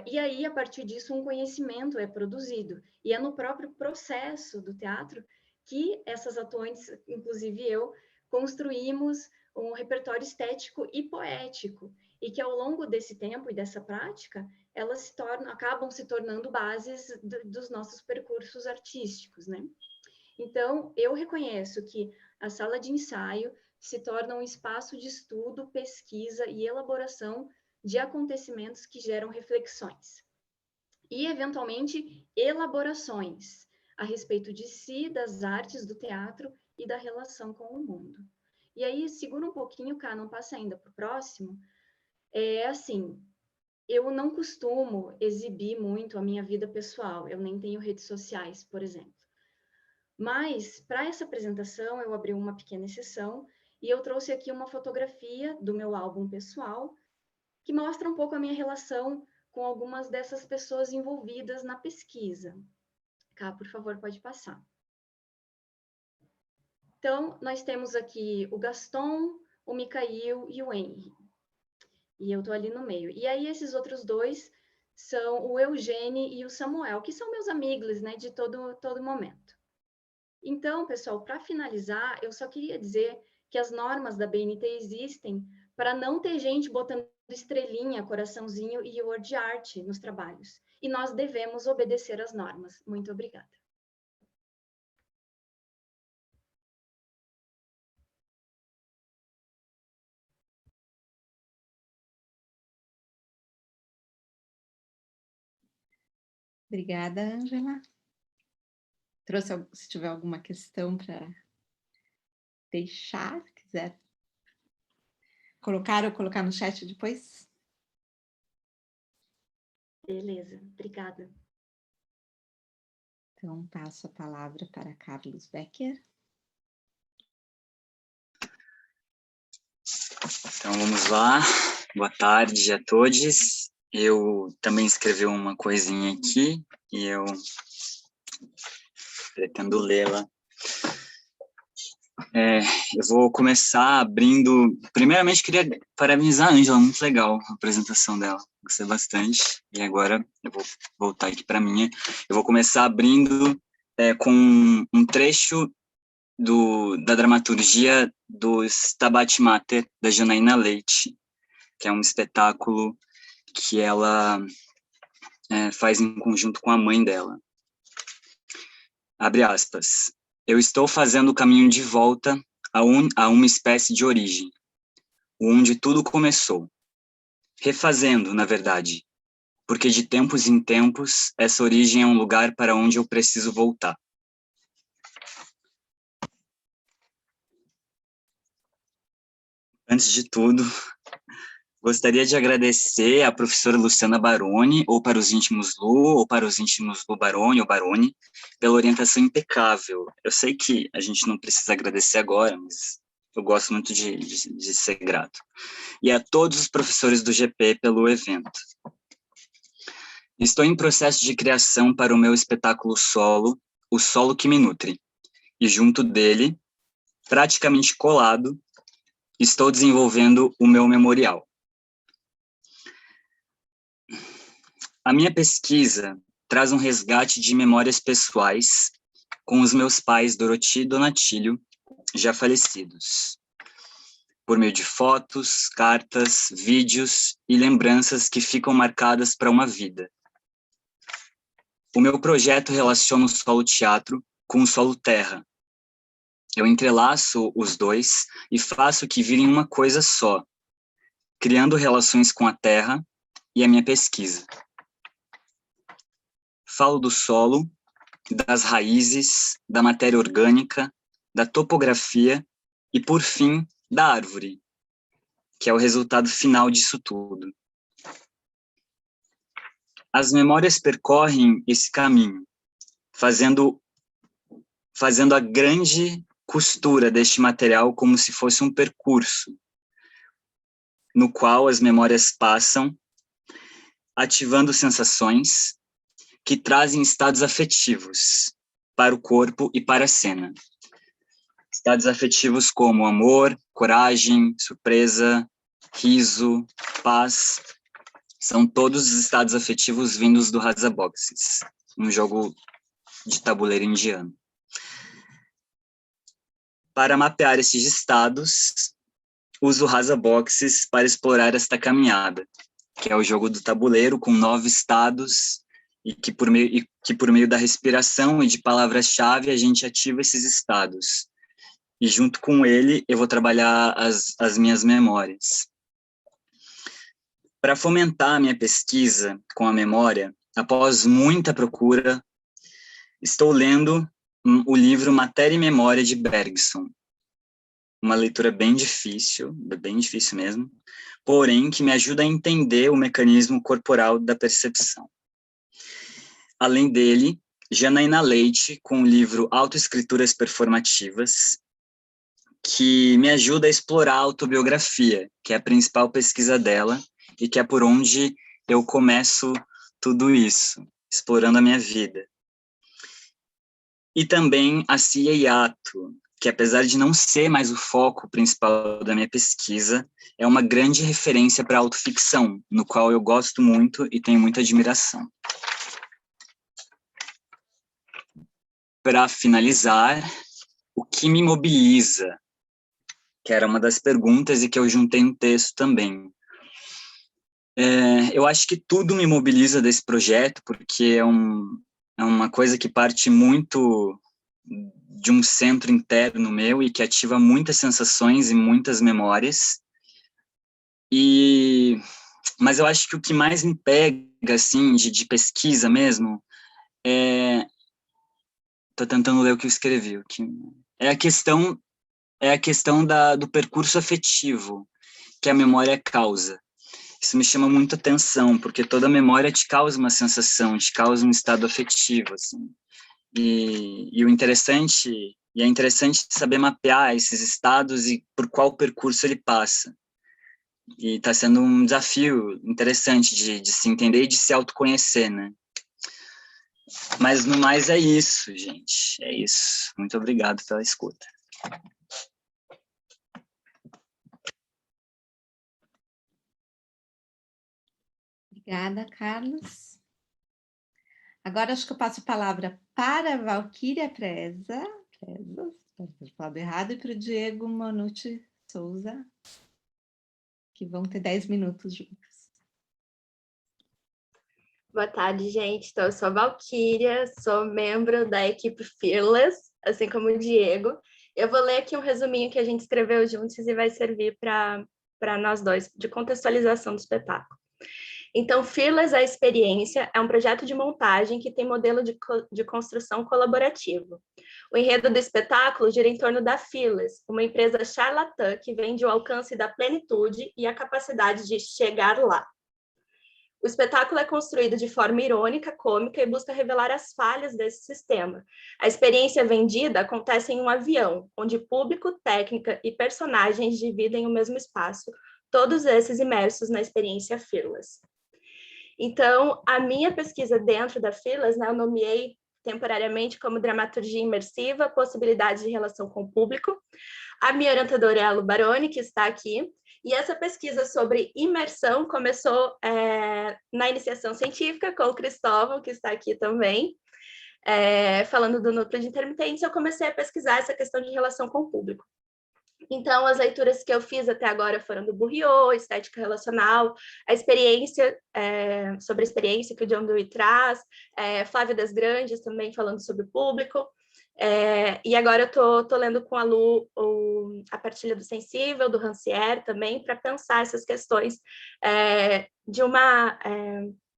E aí, a partir disso, um conhecimento é produzido. E é no próprio processo do teatro que essas atuantes, inclusive eu, construímos um repertório estético e poético, e que ao longo desse tempo e dessa prática, elas acabam se tornando bases dos nossos percursos artísticos, né? Então, eu reconheço que a sala de ensaio se torna um espaço de estudo, pesquisa e elaboração de acontecimentos que geram reflexões. E, eventualmente, elaborações a respeito de si, das artes, do teatro e da relação com o mundo. E aí, segura um pouquinho, cá, não passa ainda para o próximo. Assim, eu não costumo exibir muito a minha vida pessoal, eu nem tenho redes sociais, por exemplo. Mas, para essa apresentação, eu abri uma pequena exceção e eu trouxe aqui uma fotografia do meu álbum pessoal, que mostra um pouco a minha relação com algumas dessas pessoas envolvidas na pesquisa. Cá, por favor, pode passar. Então, nós temos aqui o Gaston, o Mikhail e o Henri. E eu estou ali no meio. E aí, esses outros 2 são o Eugênio e o Samuel, que são meus amigos, né, de todo momento. Então, pessoal, para finalizar, eu só queria dizer que as normas da BNT existem para não ter gente botando estrelinha, coraçãozinho e word art nos trabalhos. E nós devemos obedecer às normas. Muito obrigada. Obrigada, Ângela. Se tiver alguma questão para deixar, se quiser colocar ou colocar no chat depois. Beleza, obrigada. Então, passo a palavra para Carlos Becker. Então, vamos lá. Boa tarde a todos. Eu também escrevi uma coisinha aqui e eu pretendo lê-la. Eu vou começar abrindo... Primeiramente, queria parabenizar a Ângela, muito legal a apresentação dela. Gostei bastante. E agora eu vou voltar aqui para a minha. Eu vou começar abrindo com um trecho da dramaturgia do Stabat Mater, da Janaína Leite, que é um espetáculo que ela faz em conjunto com a mãe dela. Abre aspas. Eu estou fazendo o caminho de volta a uma espécie de origem, onde tudo começou. Refazendo, na verdade, porque de tempos em tempos, essa origem é um lugar para onde eu preciso voltar. Antes de tudo, gostaria de agradecer à professora Luciana Baroni, ou para os íntimos Lu, ou para os íntimos Lu Baroni ou Baroni, pela orientação impecável. Eu sei que a gente não precisa agradecer agora, mas eu gosto muito de ser grato. E a todos os professores do GP pelo evento. Estou em processo de criação para o meu espetáculo solo, O Solo que Me Nutre, e junto dele, praticamente colado, estou desenvolvendo o meu memorial. A minha pesquisa traz um resgate de memórias pessoais com os meus pais Doroti e Donatílio, já falecidos, por meio de fotos, cartas, vídeos e lembranças que ficam marcadas para uma vida. O meu projeto relaciona o solo teatro com o solo terra. Eu entrelaço os dois e faço que virem uma coisa só, criando relações com a terra e a minha pesquisa. Falo do solo, das raízes, da matéria orgânica, da topografia e, por fim, da árvore, que é o resultado final disso tudo. As memórias percorrem esse caminho, fazendo a grande costura deste material como se fosse um percurso, no qual as memórias passam, ativando sensações que trazem estados afetivos para o corpo e para a cena. Estados afetivos como amor, coragem, surpresa, riso, paz, são todos os estados afetivos vindos do Rasa Boxes, um jogo de tabuleiro indiano. Para mapear esses estados, uso o Rasa Boxes para explorar esta caminhada, que é o jogo do tabuleiro com 9 estados, e que por meio da respiração e de palavras-chave a gente ativa esses estados. E junto com ele eu vou trabalhar as minhas memórias. Para fomentar a minha pesquisa com a memória, após muita procura, estou lendo o livro Matéria e Memória de Bergson. Uma leitura bem difícil mesmo, porém que me ajuda a entender o mecanismo corporal da percepção. Além dele, Janaína Leite, com o livro Autoescrituras Performativas, que me ajuda a explorar a autobiografia, que é a principal pesquisa dela, e que é por onde eu começo tudo isso, explorando a minha vida. E também a Cia Yato, que apesar de não ser mais o foco principal da minha pesquisa, é uma grande referência para a autoficção, no qual eu gosto muito e tenho muita admiração. Para finalizar, o que me mobiliza, que era uma das perguntas e que eu juntei no texto também. Eu acho que tudo me mobiliza desse projeto, porque é uma coisa que parte muito de um centro interno meu e que ativa muitas sensações e muitas memórias. Mas eu acho que o que mais me pega, assim, de pesquisa mesmo, estou tentando ler o que eu escrevi aqui. É a questão do percurso afetivo que a memória causa. Isso me chama muito atenção, porque toda memória te causa uma sensação, te causa um estado afetivo, assim. E é interessante saber mapear esses estados e por qual percurso ele passa. E está sendo um desafio interessante de se entender e de se autoconhecer, né? Mas no mais é isso, gente. É isso. Muito obrigado pela escuta. Obrigada, Carlos. Agora acho que eu passo a palavra para a Valquíria Preza, pode falar errado, e para o Diego Monucci Souza, que vão ter 10 minutos juntos. Boa tarde, gente. Então, eu sou a Valquíria, sou membro da equipe Fearless, assim como o Diego. Eu vou ler aqui um resuminho que a gente escreveu juntos e vai servir para nós dois, de contextualização do espetáculo. Então, Fearless, a experiência, é um projeto de montagem que tem modelo de construção colaborativo. O enredo do espetáculo gira em torno da Fearless, uma empresa charlatã que vende o alcance da plenitude e a capacidade de chegar lá. O espetáculo é construído de forma irônica, cômica e busca revelar as falhas desse sistema. A experiência vendida acontece em um avião, onde público, técnica e personagens dividem o mesmo espaço, todos esses imersos na experiência Fearless. Então, a minha pesquisa dentro da Fearless, né, eu nomeei temporariamente como dramaturgia imersiva, possibilidades de relação com o público. A minha orientadora é a Lu Baroni, que está aqui, e essa pesquisa sobre imersão começou na iniciação científica com o Cristóvão, que está aqui também, falando do núcleo de intermitência. Eu comecei a pesquisar essa questão de relação com o público. Então, as leituras que eu fiz até agora foram do Bourriot, Estética Relacional, a experiência, sobre a experiência que o John Dewey traz, Flávia das Grandes também falando sobre o público, e agora eu tô lendo com a Lu A Partilha do Sensível, do Rancière também, para pensar essas questões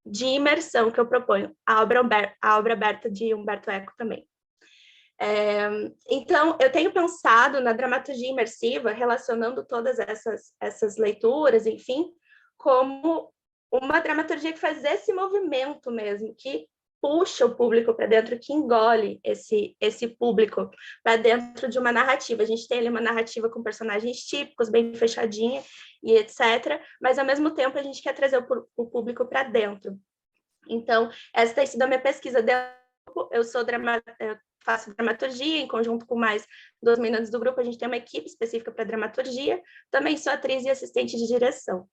de imersão que eu proponho, a obra aberta de Humberto Eco também. Então, eu tenho pensado na dramaturgia imersiva, relacionando todas essas leituras, enfim, como uma dramaturgia que faz esse movimento mesmo, que puxa o público para dentro, que engole esse público para dentro de uma narrativa. A gente tem ali uma narrativa com personagens típicos, bem fechadinha e etc., mas, ao mesmo tempo, a gente quer trazer o público para dentro. Então, essa tem sido a minha pesquisa. Eu faço dramaturgia em conjunto com mais 2 meninas do grupo, a gente tem uma equipe específica para dramaturgia, também sou atriz e assistente de direção.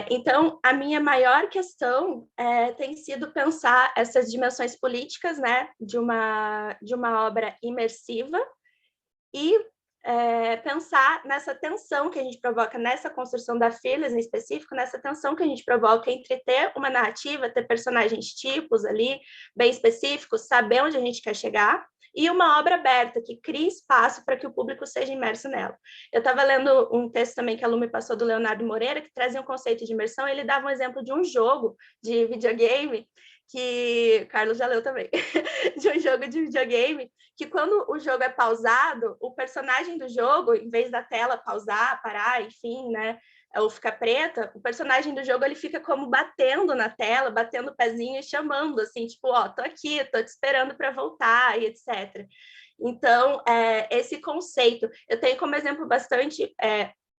Então, a minha maior questão tem sido pensar essas dimensões políticas, né, de uma obra imersiva e pensar nessa tensão que a gente provoca nessa construção da Fearless, em específico, nessa tensão que a gente provoca entre ter uma narrativa, ter personagens tipos ali, bem específicos, saber onde a gente quer chegar, e uma obra aberta, que cria espaço para que o público seja imerso nela. Eu estava lendo um texto também que a Lu me passou, do Leonardo Moreira, que trazia um conceito de imersão, e ele dava um exemplo de um jogo de videogame, que Carlos já leu também, de um jogo de videogame, que quando o jogo é pausado, o personagem do jogo, em vez da tela pausar, parar, enfim, né, ou ficar preta, o personagem do jogo ele fica como batendo na tela, batendo o pezinho e chamando, assim, tipo, ó, tô aqui, tô te esperando para voltar, e etc. Então, esse conceito, eu tenho como exemplo bastante,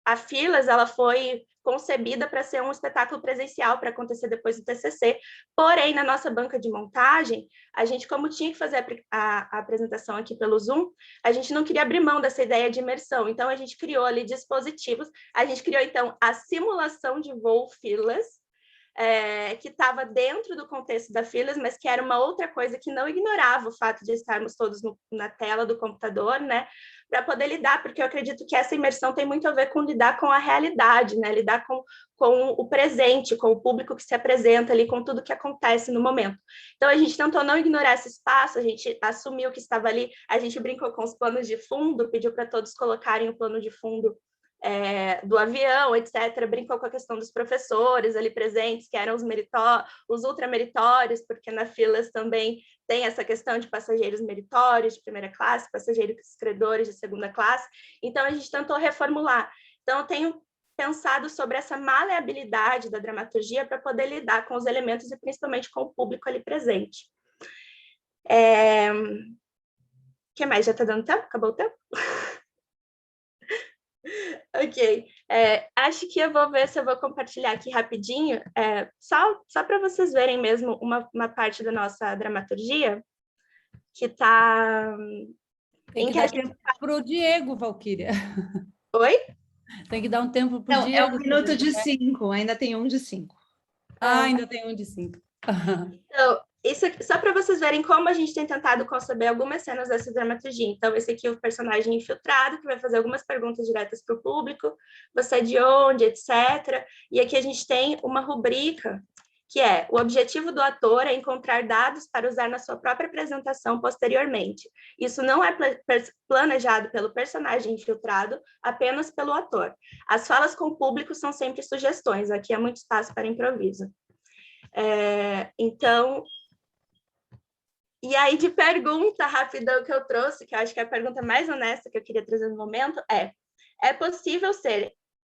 a Fearless, ela foi concebida para ser um espetáculo presencial, para acontecer depois do TCC, porém, na nossa banca de montagem, a gente, como tinha que fazer a apresentação aqui pelo Zoom, a gente não queria abrir mão dessa ideia de imersão, então a gente criou ali dispositivos, a gente criou, então, a simulação de voo Fearless, que estava dentro do contexto da Fearless, mas que era uma outra coisa que não ignorava o fato de estarmos todos na tela do computador, né, para poder lidar, porque eu acredito que essa imersão tem muito a ver com lidar com a realidade, né, lidar com o presente, com o público que se apresenta ali, com tudo que acontece no momento. Então, a gente tentou não ignorar esse espaço, a gente assumiu que estava ali, a gente brincou com os planos de fundo, pediu para todos colocarem o plano de fundo do avião, etc., brincou com a questão dos professores ali presentes, que eram os ultrameritórios, porque na Fearless também tem essa questão de passageiros meritórios de primeira classe, passageiros credores de segunda classe, então a gente tentou reformular. Então eu tenho pensado sobre essa maleabilidade da dramaturgia para poder lidar com os elementos e principalmente com o público ali presente. O que mais? Já está dando tempo? Acabou o tempo? Ok. Acho que eu vou ver se eu vou compartilhar aqui rapidinho, só para vocês verem mesmo uma parte da nossa dramaturgia, que está... Tem que dar tempo para o Diego, Valquíria. Oi? Tem que dar um tempo para o Diego. É 1 minuto de 5, ainda tem um de 5. Ainda tem um de 5. Então, isso aqui, só para vocês verem como a gente tem tentado conceber algumas cenas dessa dramaturgia. Então, esse aqui é o personagem infiltrado, que vai fazer algumas perguntas diretas para o público, você é de onde, etc. E aqui a gente tem uma rubrica, que é: o objetivo do ator é encontrar dados para usar na sua própria apresentação posteriormente. Isso não é planejado pelo personagem infiltrado, apenas pelo ator. As falas com o público são sempre sugestões, aqui há muito espaço para improviso. Então, e aí de pergunta rapidão que eu trouxe, que eu acho que é a pergunta mais honesta que eu queria trazer no momento, é possível ser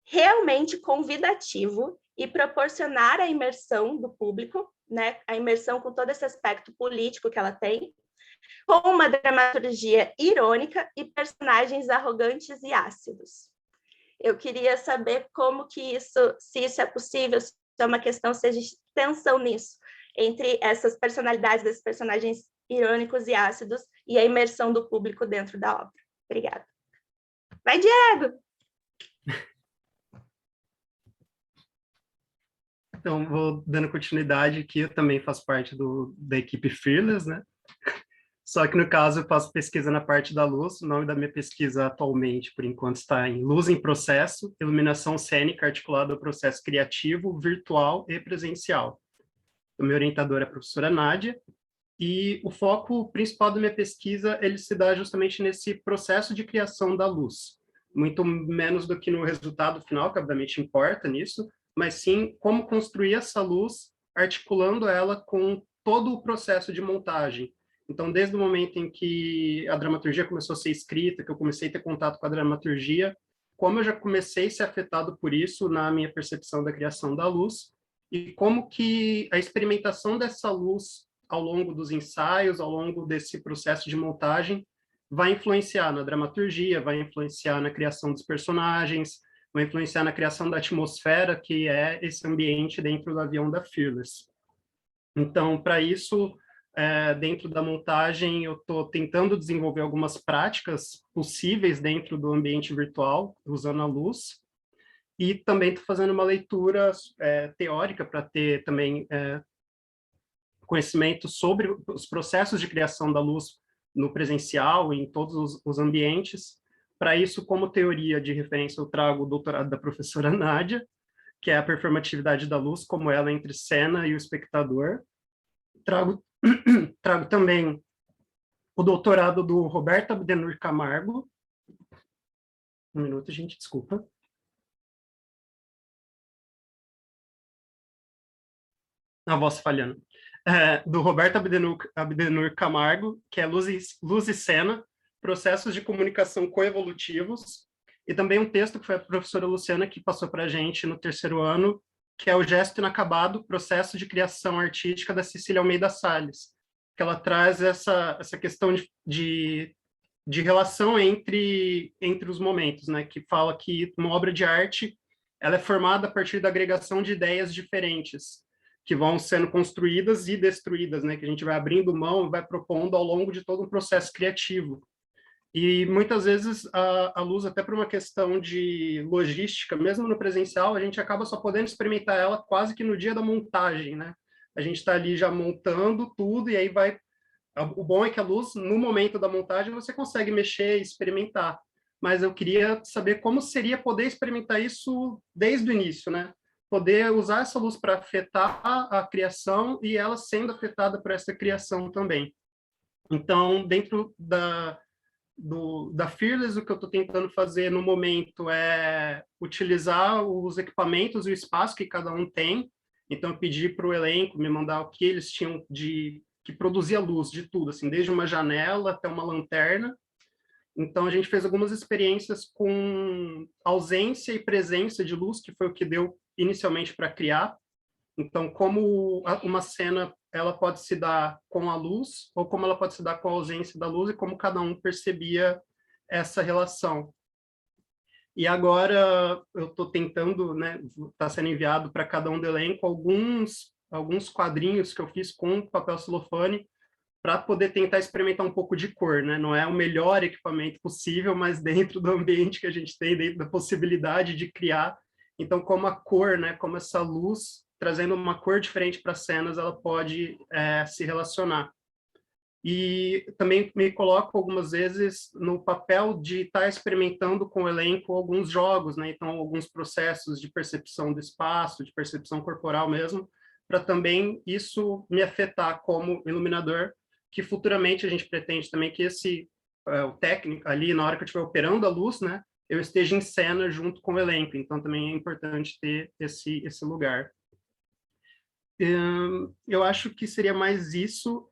realmente convidativo e proporcionar a imersão do público, né, a imersão com todo esse aspecto político que ela tem, com uma dramaturgia irônica e personagens arrogantes e ácidos? Eu queria saber como que isso, se isso é possível, se é uma questão, se existe tensão nisso, entre essas personalidades desses personagens irônicos e ácidos e a imersão do público dentro da obra. Obrigada. Vai, Diego! Então, vou dando continuidade aqui, eu também faço parte da equipe Fearless, né? Só que, no caso, eu faço pesquisa na parte da luz. O nome da minha pesquisa atualmente, por enquanto, está em Luz em Processo, Iluminação Cênica articulada ao processo criativo, virtual e presencial. O meu orientador é a professora Nádia, e o foco principal da minha pesquisa, ele se dá justamente nesse processo de criação da luz. Muito menos do que no resultado final, que obviamente importa nisso, mas sim como construir essa luz, articulando ela com todo o processo de montagem. Então, desde o momento em que a dramaturgia começou a ser escrita, que eu comecei a ter contato com a dramaturgia, como eu já comecei a ser afetado por isso na minha percepção da criação da luz, e como que a experimentação dessa luz ao longo dos ensaios, ao longo desse processo de montagem, vai influenciar na dramaturgia, vai influenciar na criação dos personagens, vai influenciar na criação da atmosfera, que é esse ambiente dentro do avião da Fearless. Então, para isso, dentro da montagem, eu estou tentando desenvolver algumas práticas possíveis dentro do ambiente virtual, usando a luz, e também estou fazendo uma leitura teórica para ter também conhecimento sobre os processos de criação da luz no presencial, em todos os ambientes. Para isso, como teoria de referência, eu trago o doutorado da professora Nádia, que é a performatividade da luz, como ela entre cena e o espectador. Trago também o doutorado do Roberto Abdenur Camargo. Um minuto, gente, desculpa. A voz falhando. Do Roberto Abdenur Camargo, que é Luz e Cena, Processos de Comunicação Coevolutivos, e também um texto que foi a professora Luciana que passou para a gente no 3º ano, que é O Gesto Inacabado, Processo de Criação Artística, da Cecília Almeida Salles, que ela traz essa questão de relação entre os momentos, né? Que fala que uma obra de arte ela é formada a partir da agregação de ideias diferentes, que vão sendo construídas e destruídas, né? Que a gente vai abrindo mão e vai propondo ao longo de todo um processo criativo. E muitas vezes a luz, até por uma questão de logística, mesmo no presencial, a gente acaba só podendo experimentar ela quase que no dia da montagem, né? A gente está ali já montando tudo e aí vai... O bom é que a luz, no momento da montagem, você consegue mexer e experimentar. Mas eu queria saber como seria poder experimentar isso desde o início, né? Poder usar essa luz para afetar a criação e ela sendo afetada por essa criação também. Então, dentro da Fearless, o que eu estou tentando fazer no momento é utilizar os equipamentos e o espaço que cada um tem. Então, eu pedi para o elenco me mandar o que eles tinham que produzia luz de tudo, assim, desde uma janela até uma lanterna. Então, a gente fez algumas experiências com ausência e presença de luz, que foi o que deu inicialmente para criar. Então, como uma cena ela pode se dar com a luz, ou como ela pode se dar com a ausência da luz, e como cada um percebia essa relação. E agora eu estou tentando, né, está sendo enviado para cada um do elenco alguns quadrinhos que eu fiz com papel celofane, para poder tentar experimentar um pouco de cor, né? Não é o melhor equipamento possível, mas dentro do ambiente que a gente tem, dentro da possibilidade de criar. Então, como a cor, né? Como essa luz, trazendo uma cor diferente para as cenas, ela pode se relacionar. E também me coloco algumas vezes no papel de estar experimentando com o elenco alguns jogos, né? Então, alguns processos de percepção do espaço, de percepção corporal mesmo, para também isso me afetar como iluminador, que futuramente a gente pretende também que o técnico ali, na hora que eu estiver operando a luz, né, eu esteja em cena junto com o elenco. Então, também é importante ter esse lugar. Eu acho que seria mais isso.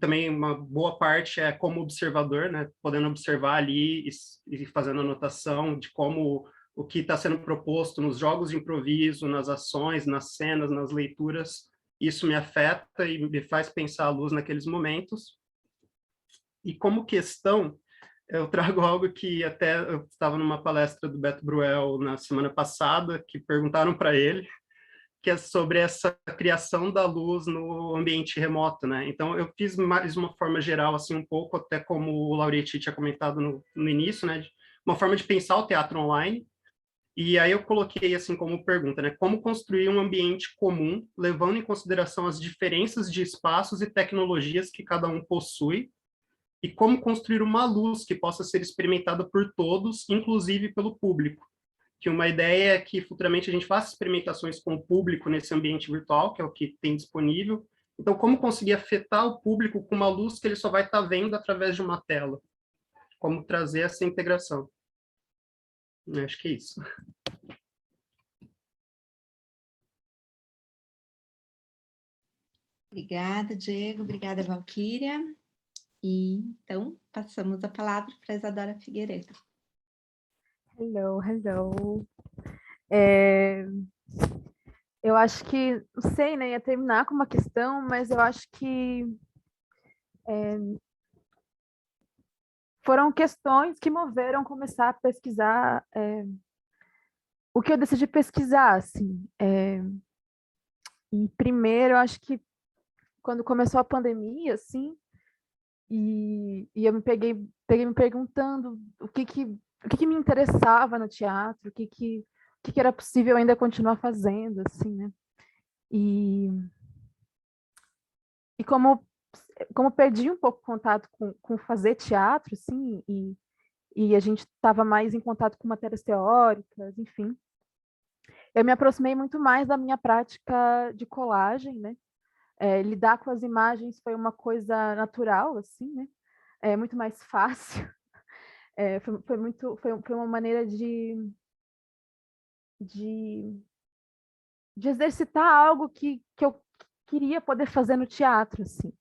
Também uma boa parte é como observador, né, podendo observar ali e fazendo anotação de como o que está sendo proposto nos jogos de improviso, nas ações, nas cenas, nas leituras, isso me afeta e me faz pensar a luz naqueles momentos. E como questão, eu trago algo que até eu estava numa palestra do Beto Bruel na semana passada, que perguntaram para ele, que é sobre essa criação da luz no ambiente remoto, né? Então, eu fiz mais uma forma geral, assim, um pouco, até como o Lauriti tinha comentado no início, né? Uma forma de pensar o teatro online. E aí eu coloquei assim como pergunta, né? Como construir um ambiente comum, levando em consideração as diferenças de espaços e tecnologias que cada um possui, e como construir uma luz que possa ser experimentada por todos, inclusive pelo público. Que uma ideia é que futuramente a gente faça experimentações com o público nesse ambiente virtual, que é o que tem disponível. Então, como conseguir afetar o público com uma luz que ele só vai estar vendo através de uma tela? Como trazer essa integração? Acho que é isso. Obrigada, Diego. Obrigada, Valquíria. E então, passamos a palavra para a Isadora Figueiredo. Hello, hello. Eu acho que, não sei, né, ia terminar com uma questão, mas eu acho que foram questões que moveram começar a pesquisar o que eu decidi pesquisar, assim. E primeiro, eu acho que quando começou a pandemia, assim, e eu me peguei me perguntando o que me interessava no teatro, o que era possível ainda continuar fazendo, assim, né? E como perdi um pouco contato com fazer teatro, assim, e a gente estava mais em contato com matérias teóricas, enfim, eu me aproximei muito mais da minha prática de colagem, né? Lidar com as imagens foi uma coisa natural, assim, né? Muito mais fácil. Foi uma maneira de exercitar algo que eu queria poder fazer no teatro, assim.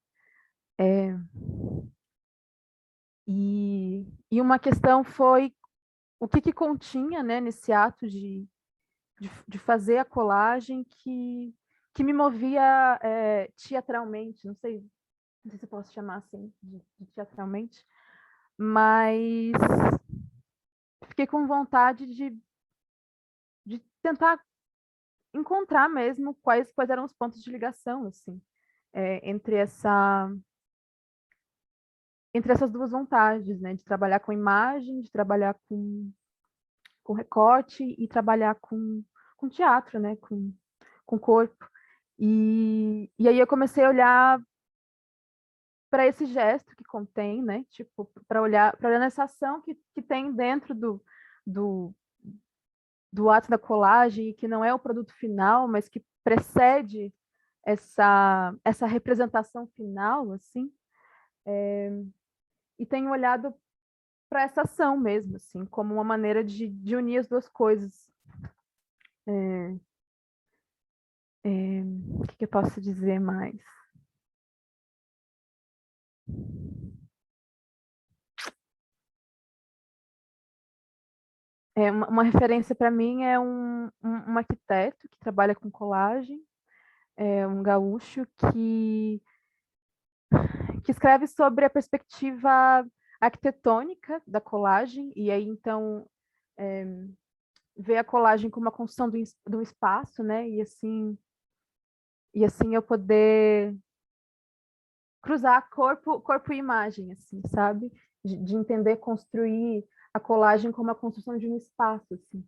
E uma questão foi o que continha, né, nesse ato de fazer a colagem que me movia teatralmente, não sei se eu posso chamar assim, de teatralmente, mas fiquei com vontade de tentar encontrar mesmo quais eram os pontos de ligação, assim, entre essas duas vontades, né, de trabalhar com imagem, de trabalhar com recorte e trabalhar com teatro, né, com corpo. E aí eu comecei a olhar para esse gesto que contém, né, tipo, para olhar nessa ação que tem dentro do ato da colagem, que não é o produto final, mas que precede essa representação final, assim, e tenho olhado para essa ação mesmo, assim, como uma maneira de unir as duas coisas. O que eu posso dizer mais? Uma referência para mim é um arquiteto que trabalha com colagem, um gaúcho que escreve sobre a perspectiva arquitetônica da colagem, e aí então vê a colagem como uma construção do espaço, né? E assim eu poder cruzar corpo e imagem, assim, sabe? De entender, construir a colagem como a construção de um espaço, assim.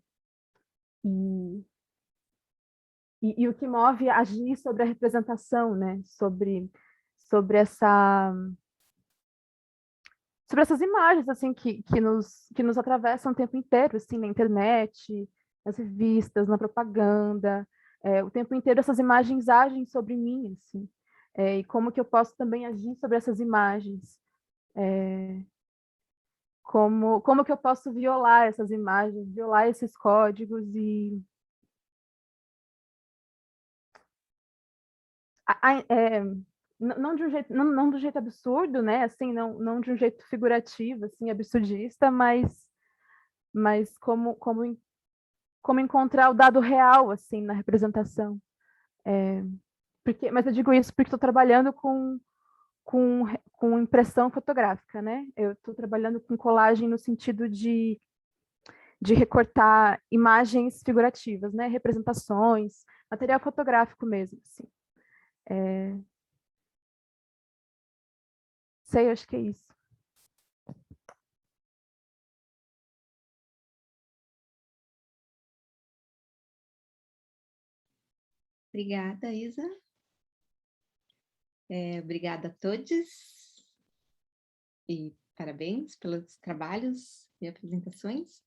E o que move agir sobre a representação, né? Sobre essas imagens, assim, que nos atravessam o tempo inteiro, assim, na internet, nas revistas, na propaganda, o tempo inteiro essas imagens agem sobre mim, assim, e como que eu posso também agir sobre essas imagens, como que eu posso violar essas imagens, violar esses códigos e não de um jeito, não do jeito absurdo, né? Assim, não de um jeito figurativo, assim, absurdista, mas como encontrar o dado real, assim, na representação. Mas eu digo isso porque estou trabalhando com impressão fotográfica, né? Eu estou trabalhando com colagem no sentido de recortar imagens figurativas, né? Representações, material fotográfico mesmo, assim. Sei, acho que é isso. Obrigada, Isa. Obrigada a todos. E parabéns pelos trabalhos e apresentações.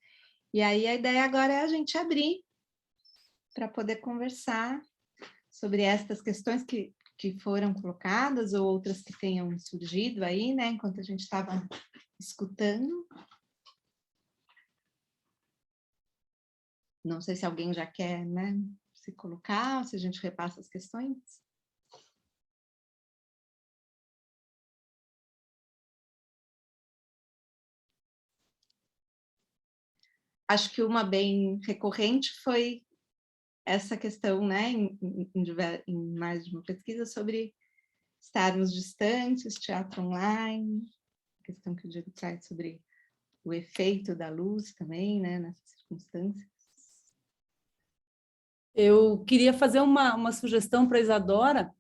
E aí a ideia agora é a gente abrir para poder conversar sobre estas questões que foram colocadas ou outras que tenham surgido aí, né, enquanto a gente estava escutando. Não sei se alguém já quer, né, se colocar, ou se a gente repassa as questões. Acho que uma bem recorrente foi essa questão, né, em mais de uma pesquisa sobre estarmos distantes, teatro online, a questão que o Diego traz sobre o efeito da luz também, né, nessas circunstâncias. Eu queria fazer uma sugestão para a Isadora.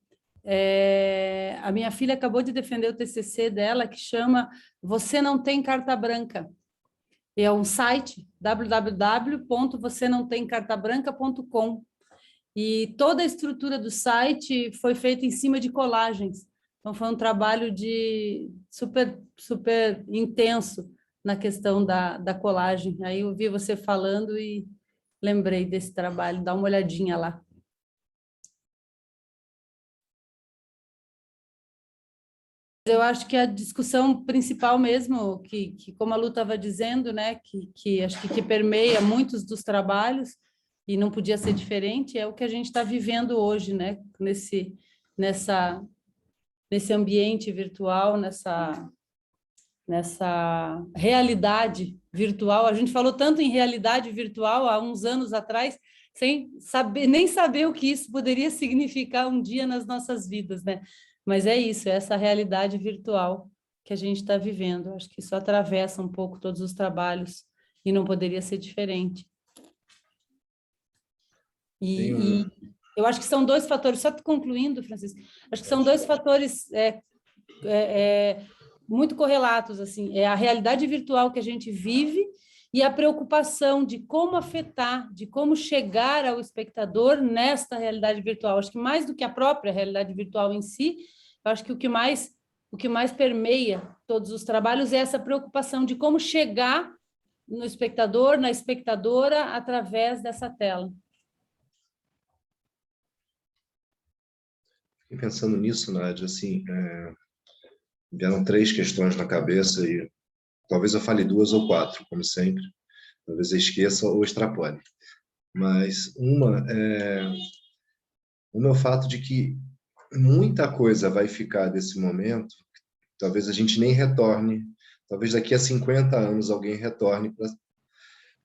A minha filha acabou de defender o TCC dela, que chama Você Não Tem Carta Branca. É um site, www.vocênãotemcartabranca.com. E toda a estrutura do site foi feita em cima de colagens. Então, foi um trabalho super intenso na questão da colagem. Aí eu vi você falando e lembrei desse trabalho. Dá uma olhadinha lá. Eu acho que a discussão principal mesmo, que como a Lu estava dizendo, né, que acho que permeia muitos dos trabalhos, e não podia ser diferente, é o que a gente está vivendo hoje, né, nesse ambiente virtual, nessa realidade virtual. A gente falou tanto em realidade virtual há uns anos atrás, sem nem saber o que isso poderia significar um dia nas nossas vidas, né? Mas é isso, é essa realidade virtual que a gente está vivendo. Acho que isso atravessa um pouco todos os trabalhos e não poderia ser diferente. E eu acho que são dois fatores, só concluindo, Francisco, acho que são dois fatores muito correlatos, assim, é a realidade virtual que a gente vive e a preocupação de como afetar, de como chegar ao espectador nesta realidade virtual. Acho que mais do que a própria realidade virtual em si, eu acho que o que mais permeia todos os trabalhos é essa preocupação de como chegar no espectador, na espectadora, através dessa tela. Fiquei pensando nisso, Nádia, assim, vieram 3 questões na cabeça e talvez eu fale 2 ou 4, como sempre. Talvez eu esqueça ou extrapole. Mas uma é o fato de que muita coisa vai ficar desse momento, talvez a gente nem retorne, talvez daqui a 50 anos alguém retorne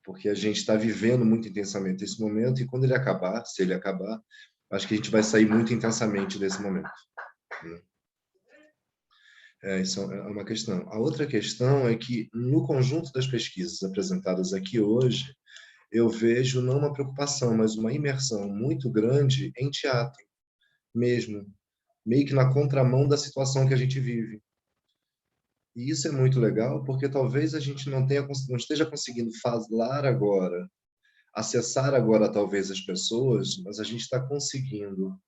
porque a gente está vivendo muito intensamente esse momento, e quando ele acabar, se ele acabar, acho que a gente vai sair muito intensamente desse momento, né? Isso é uma questão. A outra questão é que, no conjunto das pesquisas apresentadas aqui hoje, eu vejo não uma preocupação, mas uma imersão muito grande em teatro mesmo, meio que na contramão da situação que a gente vive. E isso é muito legal, porque talvez a gente não esteja conseguindo falar agora, acessar agora talvez as pessoas, mas a gente está conseguindo...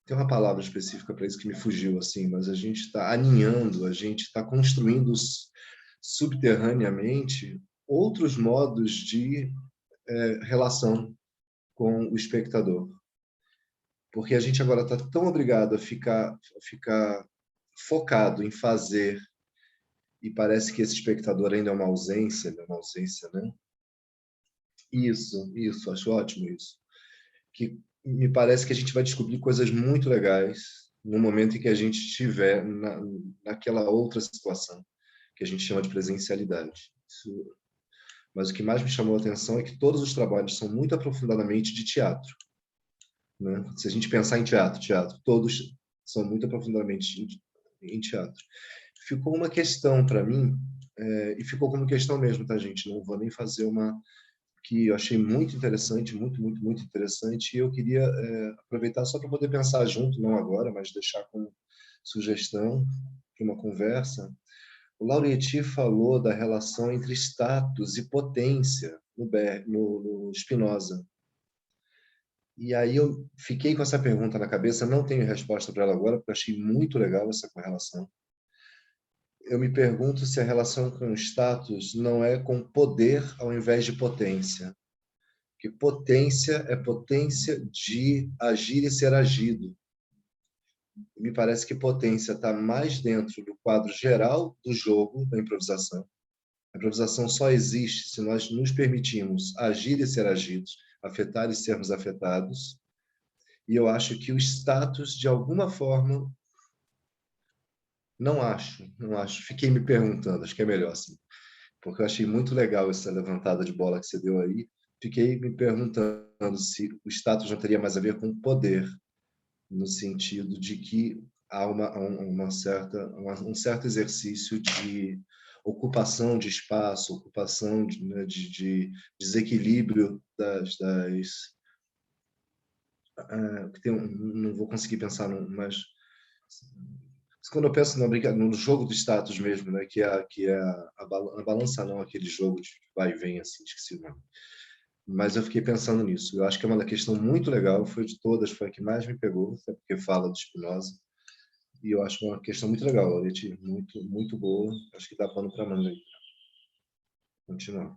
Tem uma palavra específica para isso que me fugiu, assim, mas a gente está aninhando, a gente está construindo subterraneamente outros modos de relação com o espectador. Porque a gente agora está tão obrigado a ficar focado em fazer, e parece que esse espectador ainda é uma ausência, né? Isso, acho ótimo isso. Que me parece que a gente vai descobrir coisas muito legais no momento em que a gente estiver naquela outra situação, que a gente chama de presencialidade. Mas o que mais me chamou a atenção é que todos os trabalhos são muito aprofundadamente de teatro, né? Se a gente pensar em teatro, todos são muito aprofundadamente em teatro. Ficou uma questão para mim, e ficou como questão mesmo, tá, gente? Não vou nem fazer uma... que eu achei muito interessante, muito, muito, muito interessante, e eu queria aproveitar só para poder pensar junto, não agora, mas deixar como sugestão de uma conversa. O Lauretti falou da relação entre status e potência no Spinoza. E aí eu fiquei com essa pergunta na cabeça, não tenho resposta para ela agora, porque eu achei muito legal essa correlação. Eu me pergunto se a relação com status não é com poder ao invés de potência. Que potência é potência de agir e ser agido. Me parece que potência está mais dentro do quadro geral do jogo, da improvisação. A improvisação só existe se nós nos permitimos agir e ser agidos, afetar e sermos afetados. E eu acho que o status, de alguma forma... Não acho. Fiquei me perguntando, acho que é melhor assim. Porque eu achei muito legal essa levantada de bola que você deu aí. Fiquei me perguntando se o status não teria mais a ver com poder, no sentido de que há um certo exercício de ocupação de espaço, ocupação de desequilíbrio não vou conseguir pensar, mas quando eu penso no jogo do status mesmo, né, que é a balança, não aquele jogo de vai e vem, assim, esqueci o nome. Mas eu fiquei pensando nisso. Eu acho que é uma questão muito legal, foi de todas, foi a que mais me pegou, até porque fala do Spinoza. E eu acho uma questão muito legal, Lauretti, muito, muito boa. Acho que dá pano para manga aí. Continuar.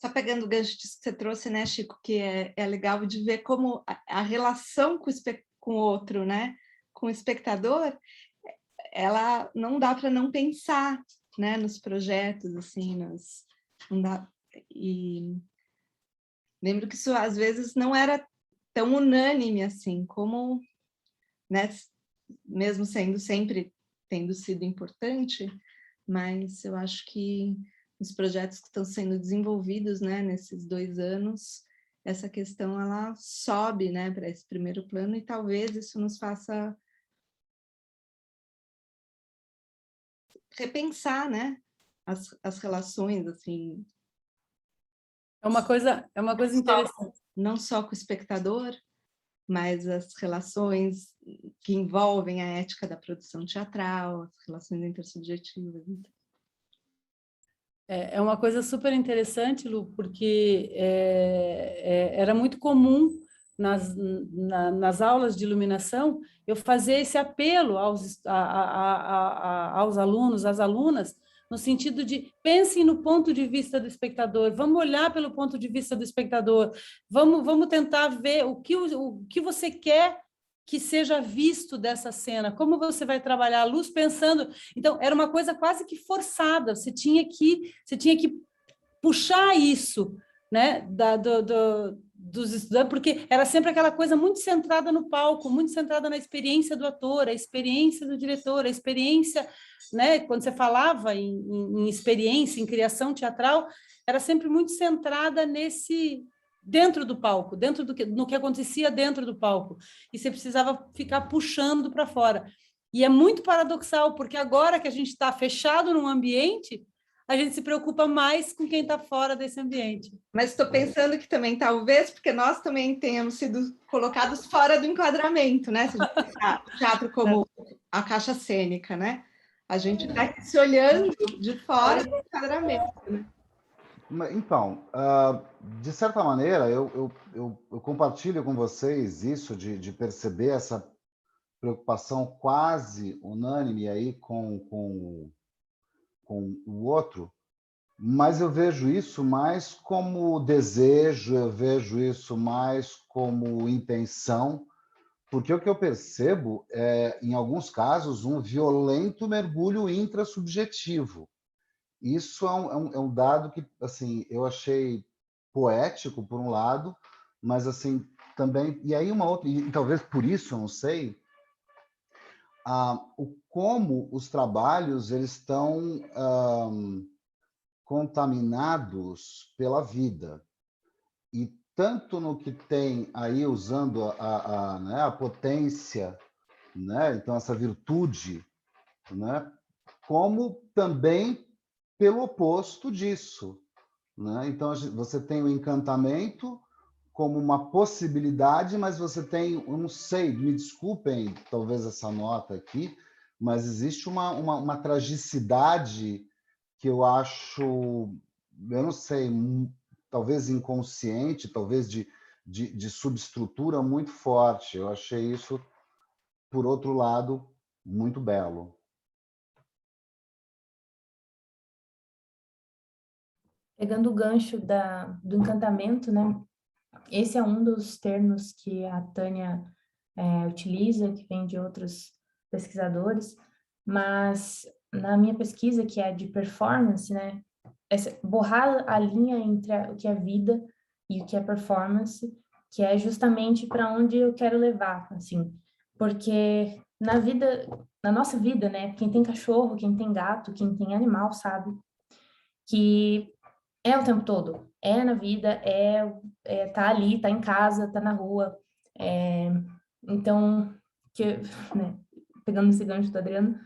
Só pegando o gancho disso que você trouxe, né, Chico, que é legal de ver como a relação com o outro, né, com o espectador, ela não dá para não pensar, né, nos projetos, assim, não dá. E lembro que isso às vezes não era tão unânime assim, como, né, mesmo sempre tendo sido importante, mas eu acho que os projetos que estão sendo desenvolvidos, né, nesses 2 anos, essa questão ela sobe, né, para esse primeiro plano, e talvez isso nos faça repensar, né, as relações, assim. É uma coisa interessante. Não só com o espectador, mas as relações que envolvem a ética da produção teatral, as relações intersubjetivas. É uma coisa super interessante, Lu, porque era muito comum nas aulas de iluminação eu fazer esse apelo aos alunos, às alunas, no sentido de pensem no ponto de vista do espectador, vamos olhar pelo ponto de vista do espectador, vamos tentar ver o que você quer que seja visto dessa cena, como você vai trabalhar a luz pensando... Então, era uma coisa quase que forçada, você tinha que puxar isso, né, dos estudantes, porque era sempre aquela coisa muito centrada no palco, muito centrada na experiência do ator, a experiência do diretor, a experiência, né? Quando você falava em experiência, em criação teatral, era sempre muito centrada dentro do palco, no que acontecia dentro do palco, e você precisava ficar puxando para fora. E é muito paradoxal, porque agora que a gente está fechado num ambiente, a gente se preocupa mais com quem está fora desse ambiente. Mas estou pensando que também, talvez, porque nós também tenhamos sido colocados fora do enquadramento, né? Se a gente pensar o teatro como a caixa cênica, né? A gente está se olhando de fora do enquadramento, né? Então, de certa maneira, eu compartilho com vocês isso de perceber essa preocupação quase unânime aí com o outro, mas eu vejo isso mais como desejo, eu vejo isso mais como intenção, porque o que eu percebo é, em alguns casos, um violento mergulho intrasubjetivo. Isso é um dado que, assim, eu achei poético, por um lado, mas, assim, também... E aí uma outra... E talvez por isso, eu não sei, como os trabalhos eles estão contaminados pela vida. E tanto no que tem aí, usando né, a potência, né, então essa virtude, né, como também pelo oposto disso, né? Então, você tem o encantamento como uma possibilidade, mas você tem, eu não sei, me desculpem talvez essa nota aqui, mas existe uma tragicidade que eu acho, eu não sei, talvez inconsciente, talvez de subestrutura muito forte. Eu achei isso, por outro lado, muito belo. Pegando o gancho do encantamento, né? Esse é um dos termos que a Tânia utiliza, que vem de outros pesquisadores, mas na minha pesquisa, que é de performance, né? Borrar a linha entre o que é vida e o que é performance, que é justamente para onde eu quero levar, assim, porque na nossa vida, né? Quem tem cachorro, quem tem gato, quem tem animal, sabe que é o tempo todo, é na vida, tá ali, tá em casa, tá na rua. Então, né, pegando esse gancho do Adriano,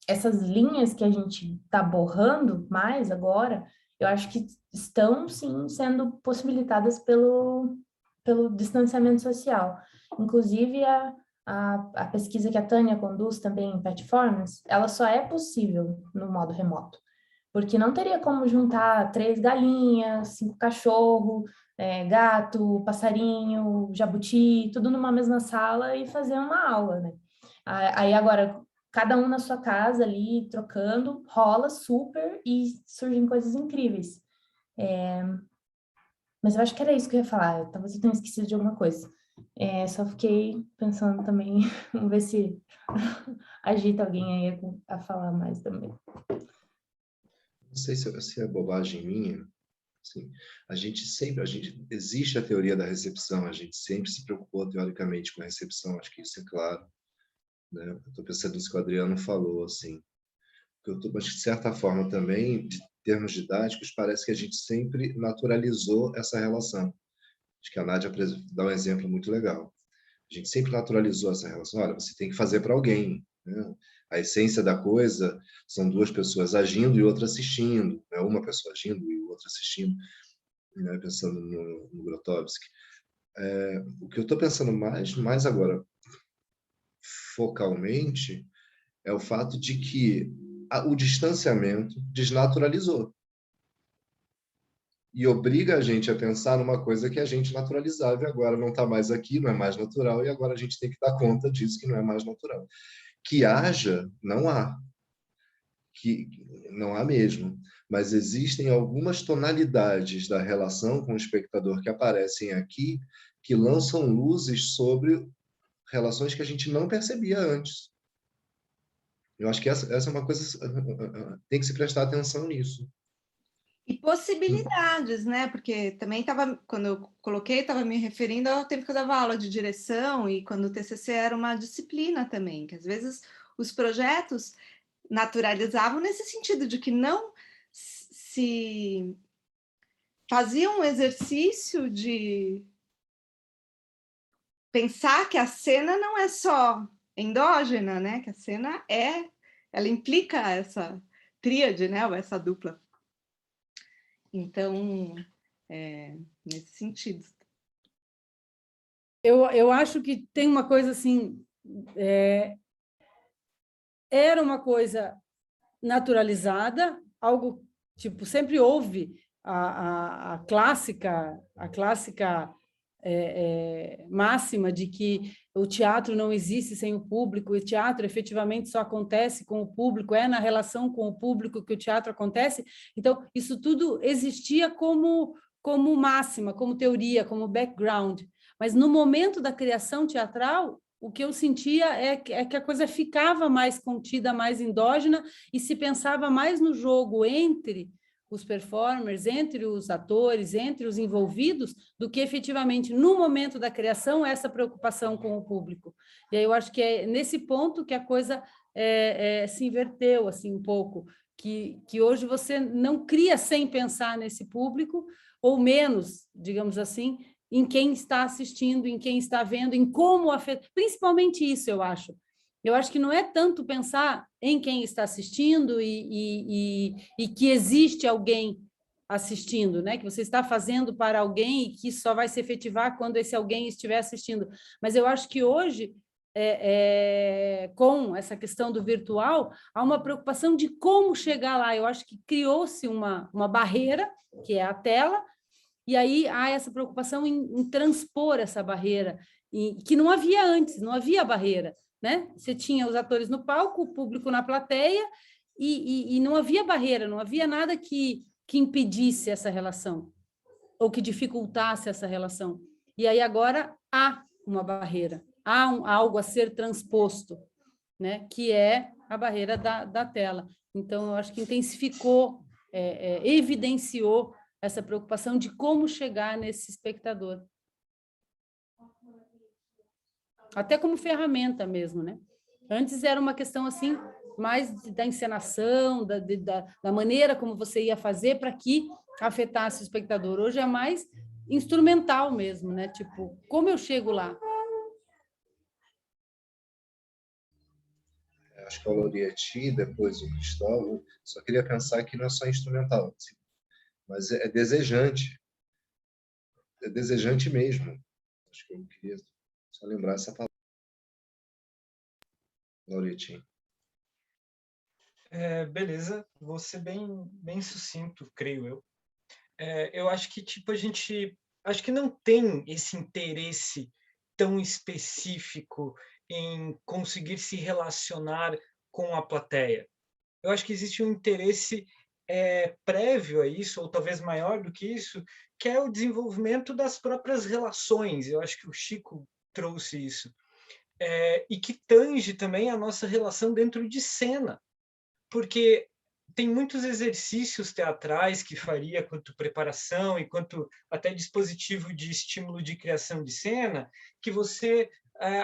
essas linhas que a gente tá borrando mais agora, eu acho que estão, sim, sendo possibilitadas pelo distanciamento social. Inclusive, a pesquisa que a Tânia conduz também em Performance, ela só é possível no modo remoto. Porque não teria como juntar 3 galinhas, 5 cachorros, gato, passarinho, jabuti, tudo numa mesma sala e fazer uma aula, né? Aí agora, cada um na sua casa ali, trocando, rola super e surgem coisas incríveis. Mas eu acho que era isso que eu ia falar, talvez eu tenha esquecido de alguma coisa. Só fiquei pensando também, vamos ver se agita alguém aí a falar mais também. Não sei se é bobagem minha, assim, existe a teoria da recepção, a gente sempre se preocupou teoricamente com a recepção, acho que isso é claro, né? Estou pensando nisso que o Adriano falou, assim, mas de certa forma também, de termos didáticos, parece que a gente sempre naturalizou essa relação. Acho que a Nádia dá um exemplo muito legal. A gente sempre naturalizou essa relação. Olha, você tem que fazer para alguém, né? A essência da coisa são 2 pessoas agindo e outra assistindo, né? Uma pessoa agindo e outra assistindo, né? Pensando no Grotowski. O que eu estou pensando mais agora, focalmente, é o fato de que o distanciamento desnaturalizou e obriga a gente a pensar numa coisa que a gente naturalizava e agora não está mais aqui, não é mais natural, e agora a gente tem que dar conta disso que não é mais natural. Que haja, não há. Que não há mesmo. Mas existem algumas tonalidades da relação com o espectador que aparecem aqui que lançam luzes sobre relações que a gente não percebia antes. Eu acho que essa é uma coisa... Tem que se prestar atenção nisso. E possibilidades, né? Porque também estava, quando eu coloquei, estava me referindo ao tempo que eu dava aula de direção e quando o TCC era uma disciplina também, que às vezes os projetos naturalizavam nesse sentido de que não se fazia um exercício de pensar que a cena não é só endógena, né? Que a cena ela implica essa tríade, né? Ou essa dupla. Então, nesse sentido. Eu acho que tem uma coisa assim, era uma coisa naturalizada, algo tipo, sempre houve a clássica máxima de que o teatro não existe sem o público, o teatro efetivamente só acontece com o público, é na relação com o público que o teatro acontece. Então, isso tudo existia como máxima, como teoria, como background. Mas no momento da criação teatral, o que eu sentia é que a coisa ficava mais contida, mais endógena, e se pensava mais no jogo entre os performers, entre os atores, entre os envolvidos, do que efetivamente, no momento da criação, essa preocupação com o público. E aí eu acho que é nesse ponto que a coisa se inverteu assim, um pouco, que hoje você não cria sem pensar nesse público, ou menos, digamos assim, em quem está assistindo, em quem está vendo, em como afeta, principalmente isso, eu acho. Eu acho que não é tanto pensar em quem está assistindo e que existe alguém assistindo, né? Que você está fazendo para alguém e que isso só vai se efetivar quando esse alguém estiver assistindo. Mas eu acho que hoje, com essa questão do virtual, há uma preocupação de como chegar lá. Eu acho que criou-se uma barreira, que é a tela, e aí há essa preocupação em transpor essa barreira, que não havia antes, não havia barreira, né? Você tinha os atores no palco, o público na plateia, e não havia barreira, não havia nada que impedisse essa relação, ou que dificultasse essa relação. E aí agora há uma barreira, há algo a ser transposto, né? Que é a barreira da tela. Então, eu acho que intensificou, evidenciou essa preocupação de como chegar nesse espectador. Até como ferramenta mesmo, né? Antes era uma questão assim, mais da encenação, da maneira como você ia fazer para que afetasse o espectador. Hoje é mais instrumental mesmo, né? Tipo, como eu chego lá? Acho que é o Laurietti, depois o Cristóvão. Só queria pensar que não é só instrumental, assim, mas é desejante. É desejante mesmo. Acho que eu queria só lembrar essa palavra. Laurietti. Beleza, vou ser bem sucinto, creio eu. Eu acho que tipo acho que não tem esse interesse tão específico em conseguir se relacionar com a plateia. Eu acho que existe um interesse prévio a isso, ou talvez maior do que isso, que é o desenvolvimento das próprias relações. Eu acho que o Chico trouxe isso. E que tange também a nossa relação dentro de cena, porque tem muitos exercícios teatrais que faria quanto preparação e quanto até dispositivo de estímulo de criação de cena, que você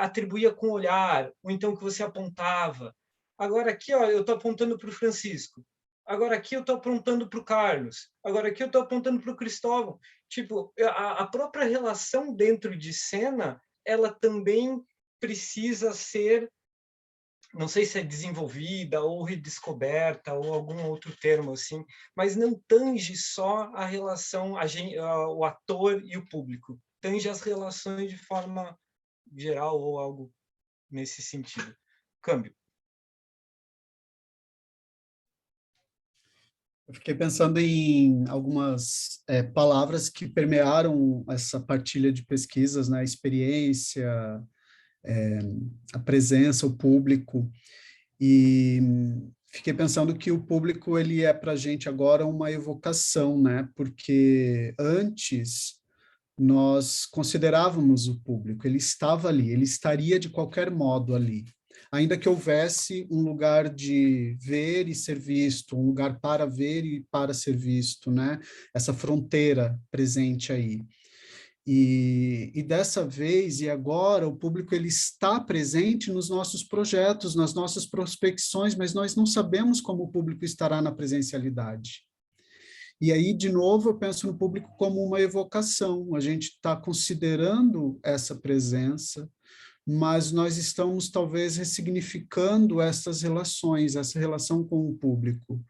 atribuía com o olhar, ou então que você apontava. Agora aqui, ó, eu estou apontando para o Francisco. Agora aqui eu estou apontando para o Carlos. Agora aqui eu estou apontando para o Cristóvão. Tipo, a própria relação dentro de cena, ela também precisa ser, não sei se é desenvolvida ou redescoberta ou algum outro termo assim, mas não tange só a relação, o ator e o público, tange as relações de forma geral ou algo nesse sentido. Câmbio. Eu fiquei pensando em algumas palavras que permearam essa partilha de pesquisas, né? A experiência, a presença, o público, e fiquei pensando que o público ele é para a gente agora uma evocação, né? Porque antes nós considerávamos o público, ele estava ali, ele estaria de qualquer modo ali. ainda que houvesse um lugar de ver e ser visto, um lugar para ver e para ser visto, né? Essa fronteira presente aí. E dessa vez e agora o público ele está presente nos nossos projetos, nas nossas prospecções, mas nós não sabemos como o público estará na presencialidade. E aí, de novo, eu penso no público como uma evocação. A gente está considerando essa presença, mas nós estamos talvez ressignificando essas relações, essa relação com o público,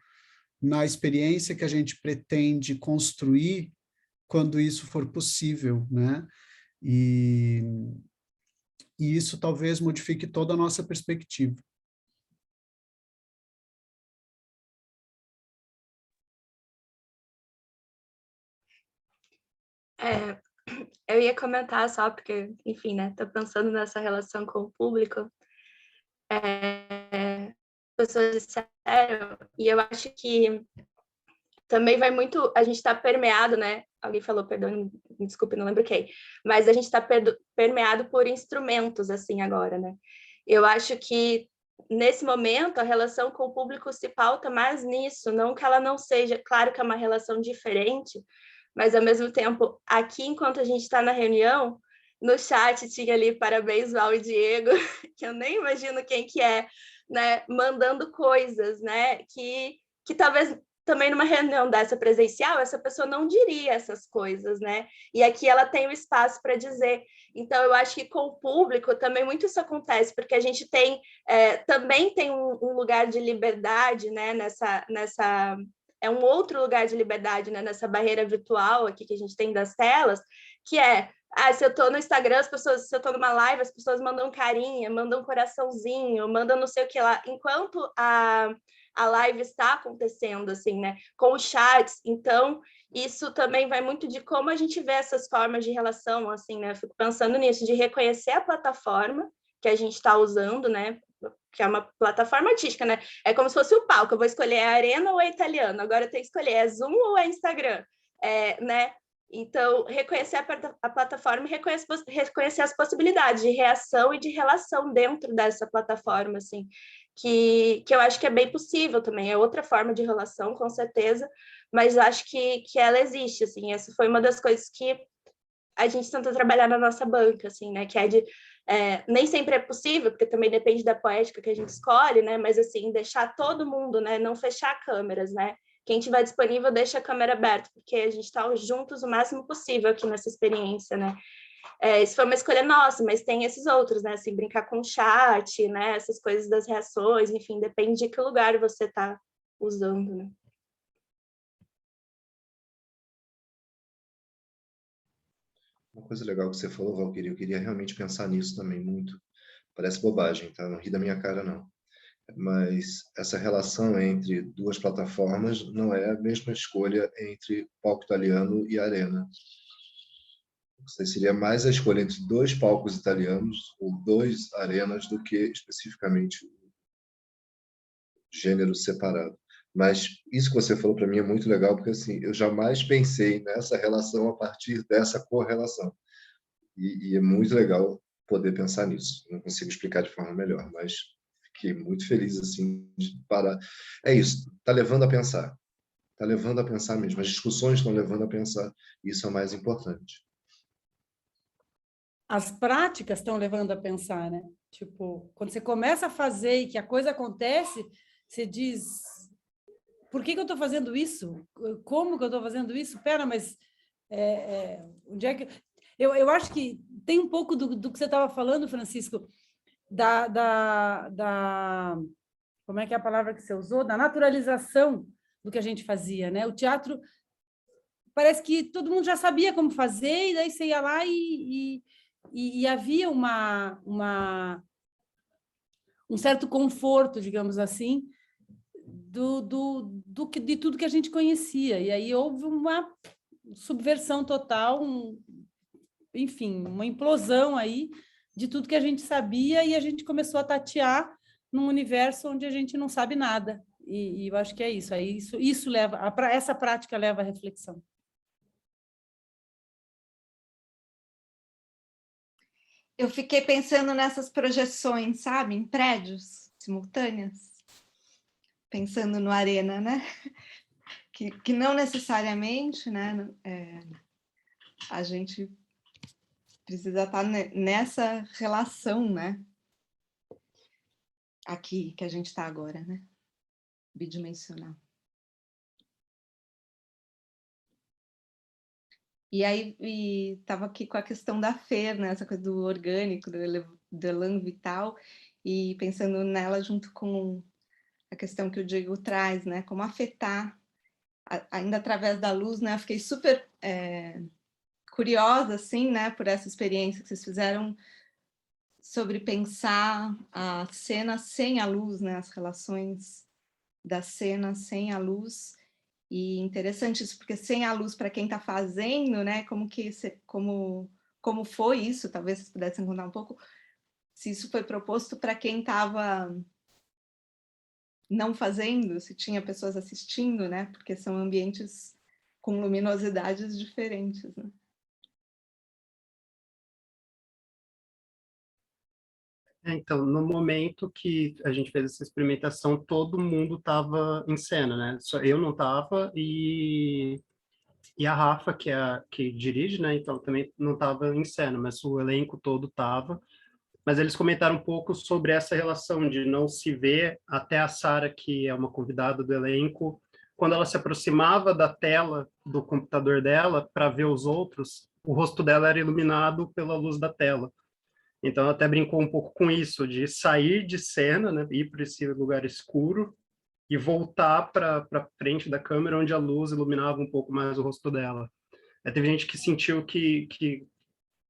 na experiência que a gente pretende construir quando isso for possível, né? E isso talvez modifique toda a nossa perspectiva. Eu ia comentar só porque, enfim, né, tô pensando nessa relação com o público. Pessoas disseram, e eu acho que também vai muito, a gente está permeado, né? Alguém falou, perdão, me desculpe, não lembro quem, mas a gente está permeado por instrumentos, assim, agora, né? Eu acho que, nesse momento, a relação com o público se pauta mais nisso, não que ela não seja, claro que é uma relação diferente, mas, ao mesmo tempo, aqui, enquanto a gente está na reunião, no chat tinha ali, parabéns, Val e Diego, que eu nem imagino quem que é, né? Mandando coisas, né? Que talvez também numa reunião dessa presencial, essa pessoa não diria essas coisas, né? E aqui ela tem o espaço para dizer. Então, eu acho que com o público também muito isso acontece, porque a gente tem, também tem um lugar de liberdade, né? É um outro lugar de liberdade, né? Nessa barreira virtual aqui que a gente tem das telas, que é, se eu estou no Instagram, se eu estou numa live, as pessoas mandam carinha, mandam coraçãozinho, mandam não sei o que lá, enquanto a live está acontecendo, assim, né? Com os chats. Então, isso também vai muito de como a gente vê essas formas de relação, assim, né? Eu fico pensando nisso, de reconhecer a plataforma que a gente está usando, né? Que é uma plataforma artística, né? É como se fosse o palco. Eu vou escolher a Arena ou a Italiano. Agora eu tenho que escolher é Zoom ou é Instagram, né? Então, reconhecer a plataforma e reconhecer as possibilidades de reação e de relação dentro dessa plataforma, assim, que eu acho que é bem possível também. É outra forma de relação, com certeza, mas acho que ela existe, assim. Essa foi uma das coisas que a gente tenta trabalhar na nossa banca, assim, né? Que é de... nem sempre é possível, porque também depende da poética que a gente escolhe, né? Mas, assim, deixar todo mundo, né? Não fechar câmeras, né? Quem tiver disponível, deixa a câmera aberta, porque a gente está juntos o máximo possível aqui nessa experiência, né? Isso foi uma escolha nossa, mas tem esses outros, né? Assim, brincar com o chat, né? Essas coisas das reações, enfim, depende de que lugar você está usando, né? Uma coisa legal que você falou, Valquíria, eu queria realmente pensar nisso também muito. Parece bobagem, tá? Não ri da minha cara, não. Mas essa relação entre duas plataformas não é a mesma escolha entre palco italiano e arena. Seria mais a escolha entre dois palcos italianos ou dois arenas do que especificamente gênero separado. Mas isso que você falou para mim é muito legal, porque assim, eu jamais pensei nessa relação a partir dessa correlação. E é muito legal poder pensar nisso. Não consigo explicar de forma melhor, mas fiquei muito feliz assim de parar. É isso, está levando a pensar. Está levando a pensar mesmo. As discussões estão levando a pensar. Isso é o mais importante. As práticas estão levando a pensar, né? Tipo, quando você começa a fazer e que a coisa acontece, você diz, por que eu estou fazendo isso? Como que eu estou fazendo isso? Pera, mas onde é que... Eu acho que tem um pouco do que você estava falando, Francisco, como é que é a palavra que você usou? Da naturalização do que a gente fazia, né? O teatro, parece que todo mundo já sabia como fazer, e daí você ia lá e havia um certo conforto, digamos assim, de tudo que a gente conhecia. E aí houve uma subversão total, enfim, uma implosão aí de tudo que a gente sabia, e a gente começou a tatear num universo onde a gente não sabe nada. E eu acho que é isso. Aí isso leva, essa prática leva à reflexão. Eu fiquei pensando nessas projeções, sabe, em prédios simultâneas, pensando no Arena, né? Que não necessariamente, né, a gente precisa estar nessa relação, né? Aqui, que a gente está agora, né? Bidimensional. E aí, estava aqui com a questão da Fer, né? Essa coisa do orgânico, do elan vital, e pensando nela junto com a questão que o Diego traz, né? Como afetar, ainda através da luz, né? Eu fiquei super curiosa, assim, né? Por essa experiência que vocês fizeram sobre pensar a cena sem a luz, né? As relações da cena sem a luz. E interessante isso, porque sem a luz para quem está fazendo, né? Como foi isso? Talvez vocês pudessem contar um pouco se isso foi proposto para quem estava não fazendo, se tinha pessoas assistindo, né? Porque são ambientes com luminosidades diferentes, né? Então, no momento que a gente fez essa experimentação, todo mundo estava em cena, né? Só eu não estava e a Rafa, que dirige, né? Então, também não estava em cena, mas o elenco todo estava. Mas eles comentaram um pouco sobre essa relação de não se ver até a Sara, que é uma convidada do elenco, quando ela se aproximava da tela do computador dela para ver os outros, o rosto dela era iluminado pela luz da tela. Então, ela até brincou um pouco com isso, de sair de cena, né, ir para esse lugar escuro e voltar para frente da câmera, onde a luz iluminava um pouco mais o rosto dela. Teve gente que sentiu que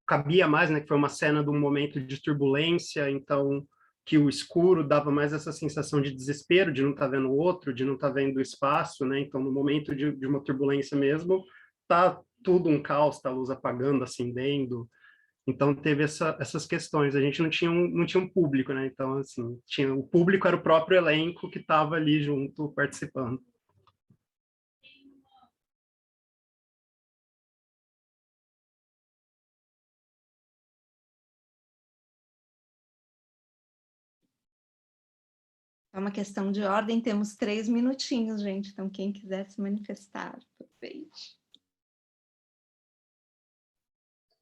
cabia mais, né, que foi uma cena de um momento de turbulência, então que o escuro dava mais essa sensação de desespero, de não estar vendo o outro, de não estar vendo o espaço, né? Então, no momento de uma turbulência mesmo, tá tudo um caos, tá a luz apagando, acendendo. Então teve essas questões. A gente não tinha um público, né? Então assim, o público era o próprio elenco que estava ali junto participando. É uma questão de ordem, temos 3 minutinhos, gente. Então, quem quiser se manifestar, aproveite.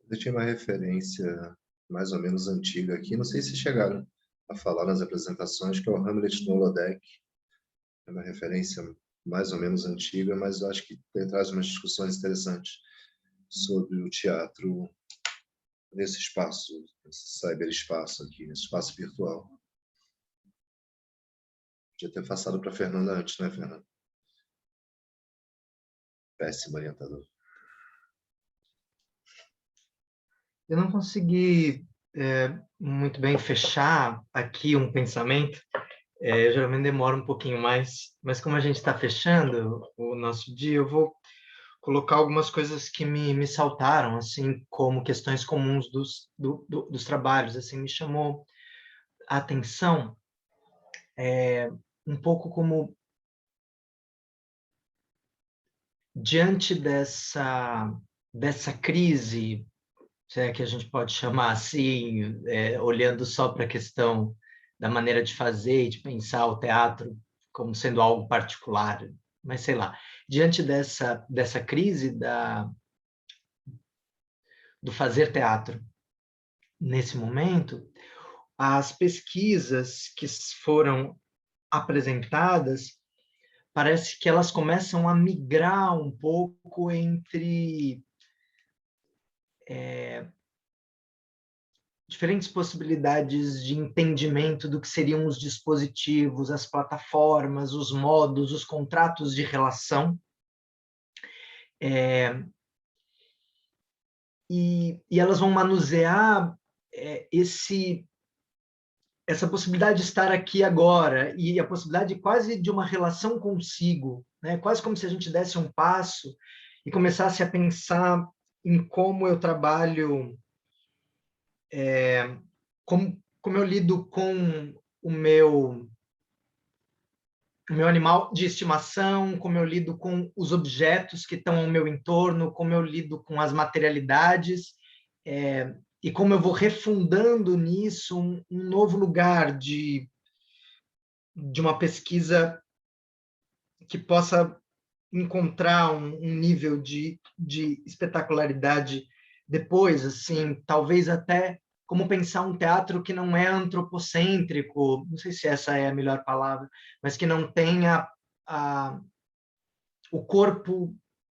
Eu tinha uma referência mais ou menos antiga aqui, não sei se chegaram a falar nas apresentações, que é o Hamlet no holodeck. É uma referência mais ou menos antiga, mas eu acho que traz umas discussões interessantes sobre o teatro nesse espaço, nesse cyberespaço aqui, nesse espaço virtual. Podia ter passado para a Fernanda antes, né, Fernanda? Péssimo orientador. Eu não consegui muito bem fechar aqui um pensamento. Eu geralmente demoro um pouquinho mais, mas como a gente está fechando o nosso dia, eu vou colocar algumas coisas que me saltaram, assim, como questões comuns dos trabalhos, assim, me chamou a atenção um pouco como diante dessa crise, se é que a gente pode chamar assim, olhando só para a questão da maneira de fazer e de pensar o teatro como sendo algo particular, mas sei lá, diante dessa crise do fazer teatro nesse momento, as pesquisas que foram apresentadas, parece que elas começam a migrar um pouco entre diferentes possibilidades de entendimento do que seriam os dispositivos, as plataformas, os modos, os contratos de relação. E elas vão manusear essa possibilidade de estar aqui agora e a possibilidade quase de uma relação consigo, né? Quase como se a gente desse um passo e começasse a pensar em como eu trabalho, como eu lido com o meu animal de estimação, como eu lido com os objetos que estão ao meu entorno, como eu lido com as materialidades, e como eu vou refundando nisso um novo lugar de uma pesquisa que possa encontrar um nível de espetacularidade depois, assim, talvez até como pensar um teatro que não é antropocêntrico, não sei se essa é a melhor palavra, mas que não tenha o corpo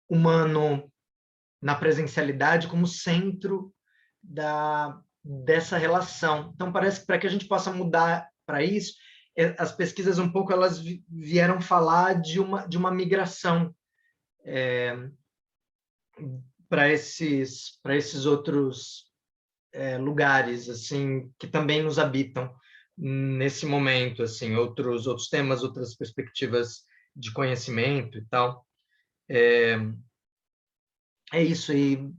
humano na presencialidade como centro dessa relação. Então, parece que para que a gente possa mudar para isso, as pesquisas um pouco elas vieram falar de uma migração para esses outros lugares assim que também nos habitam nesse momento, assim, outros temas, outras perspectivas de conhecimento e tal. É isso, e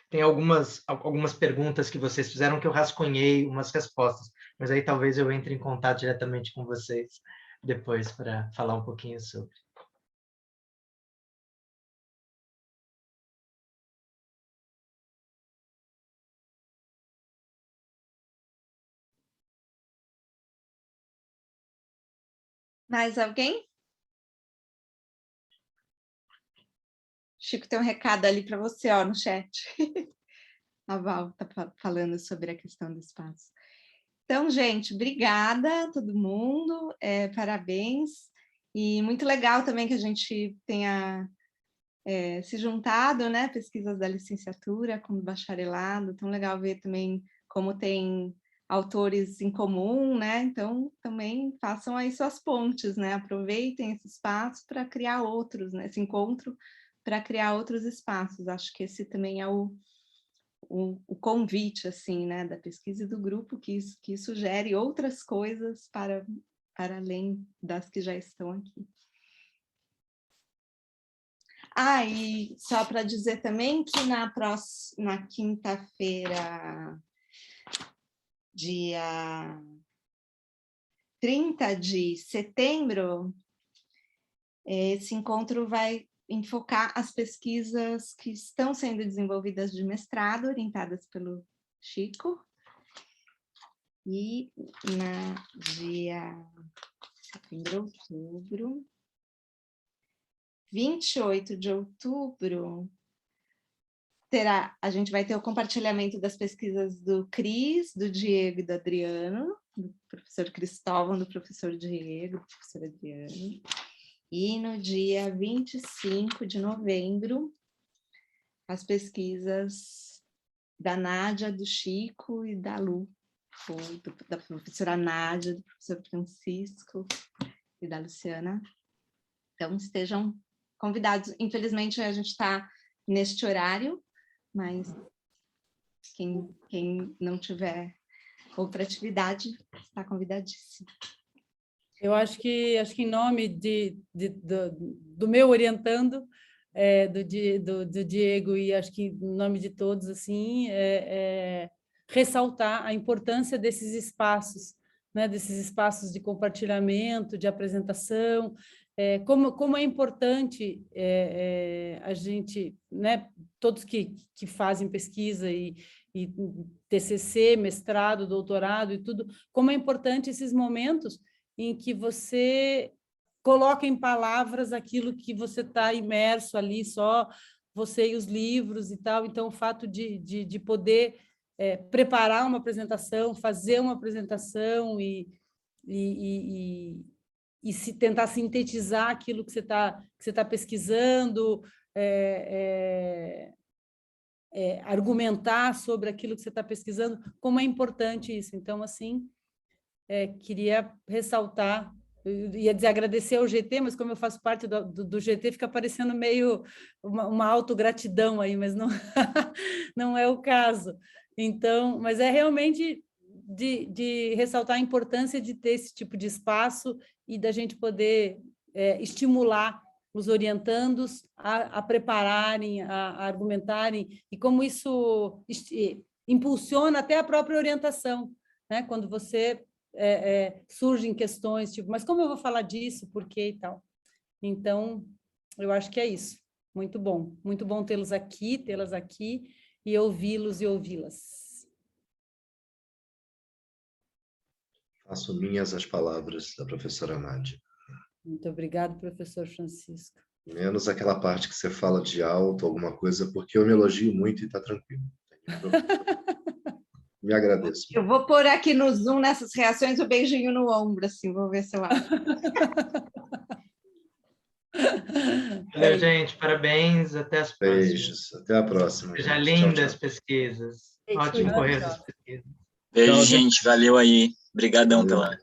tem algumas perguntas que vocês fizeram que eu rascunhei umas respostas, mas aí talvez eu entre em contato diretamente com vocês depois para falar um pouquinho sobre. Mais alguém? Chico tem um recado ali para você, ó, no chat. A Val está falando sobre a questão do espaço. Então, gente, obrigada a todo mundo, parabéns. E muito legal também que a gente tenha se juntado, né? Pesquisas da licenciatura com o bacharelado. Tão legal ver também como tem autores em comum, né? Então, também façam aí suas pontes, né? Aproveitem esse espaço para criar outros, né? Esse encontro para criar outros espaços. Acho que esse também é o convite, assim, né? Da pesquisa e do grupo, que sugere outras coisas para além das que já estão aqui. E só para dizer também que na quinta-feira, dia 30 de setembro, esse encontro vai enfocar as pesquisas que estão sendo desenvolvidas de mestrado, orientadas pelo Chico. E na dia setembro, outubro, 28 de outubro, a gente vai ter o compartilhamento das pesquisas do Cris, do Diego e do Adriano, do professor Cristóvão, do professor Diego, do professor Adriano. E no dia 25 de novembro, as pesquisas da Nádia, do Chico e da Lu, da professora Nádia, do professor Francisco e da Luciana. Então, estejam convidados. Infelizmente, a gente está neste horário, mas quem não tiver outra atividade está convidadíssimo. Eu acho que em nome do meu orientando, do Diego, e acho que em nome de todos, assim, ressaltar a importância desses espaços, né, desses espaços de compartilhamento, de apresentação, como é importante a gente, né, todos que fazem pesquisa e TCC, mestrado, doutorado e tudo, como é importante esses momentos em que você coloca em palavras aquilo que você está imerso ali, só você e os livros e tal. Então, o fato de poder preparar uma apresentação, fazer uma apresentação e tentar sintetizar aquilo que você tá pesquisando, argumentar sobre aquilo que você está pesquisando, como é importante isso. Então, assim, queria ressaltar, eu ia dizer agradecer ao GT, mas como eu faço parte do GT, fica parecendo meio uma autogratidão aí, mas não, não é o caso. Então, mas é realmente de ressaltar a importância de ter esse tipo de espaço e da gente poder estimular os orientandos a prepararem, a argumentarem, e como isso impulsiona até a própria orientação, né? Quando você surgem questões, tipo, mas como eu vou falar disso, por quê e tal. Então, eu acho que é isso. Muito bom tê-las aqui, e ouvi-los e ouvi-las. Faço minhas as palavras da professora Nádia. Muito obrigado, professor Francisco. Menos aquela parte que você fala de alto, alguma coisa, porque eu me elogio muito e está tranquilo. Me agradeço. Eu vou pôr aqui no Zoom, nessas reações, o beijinho no ombro, assim, vou ver se eu acho. Valeu, gente. Parabéns. Até as próximas. Beijos. Até a próxima. Seja gente. linda Tchau, as tchau. pesquisas. Beijo. Ótimo Tchau, correr tchau. essas pesquisas. Beijo, Tchau, gente. Valeu aí. Obrigadão Valeu.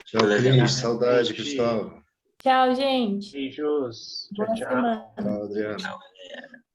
Tchau, pela Cris. evento. Saudade, Beijo. Cristóvão. Tchau, gente. Beijos. Boa Tchau, tchau. semana. Tchau, Adriano. Tchau, galera.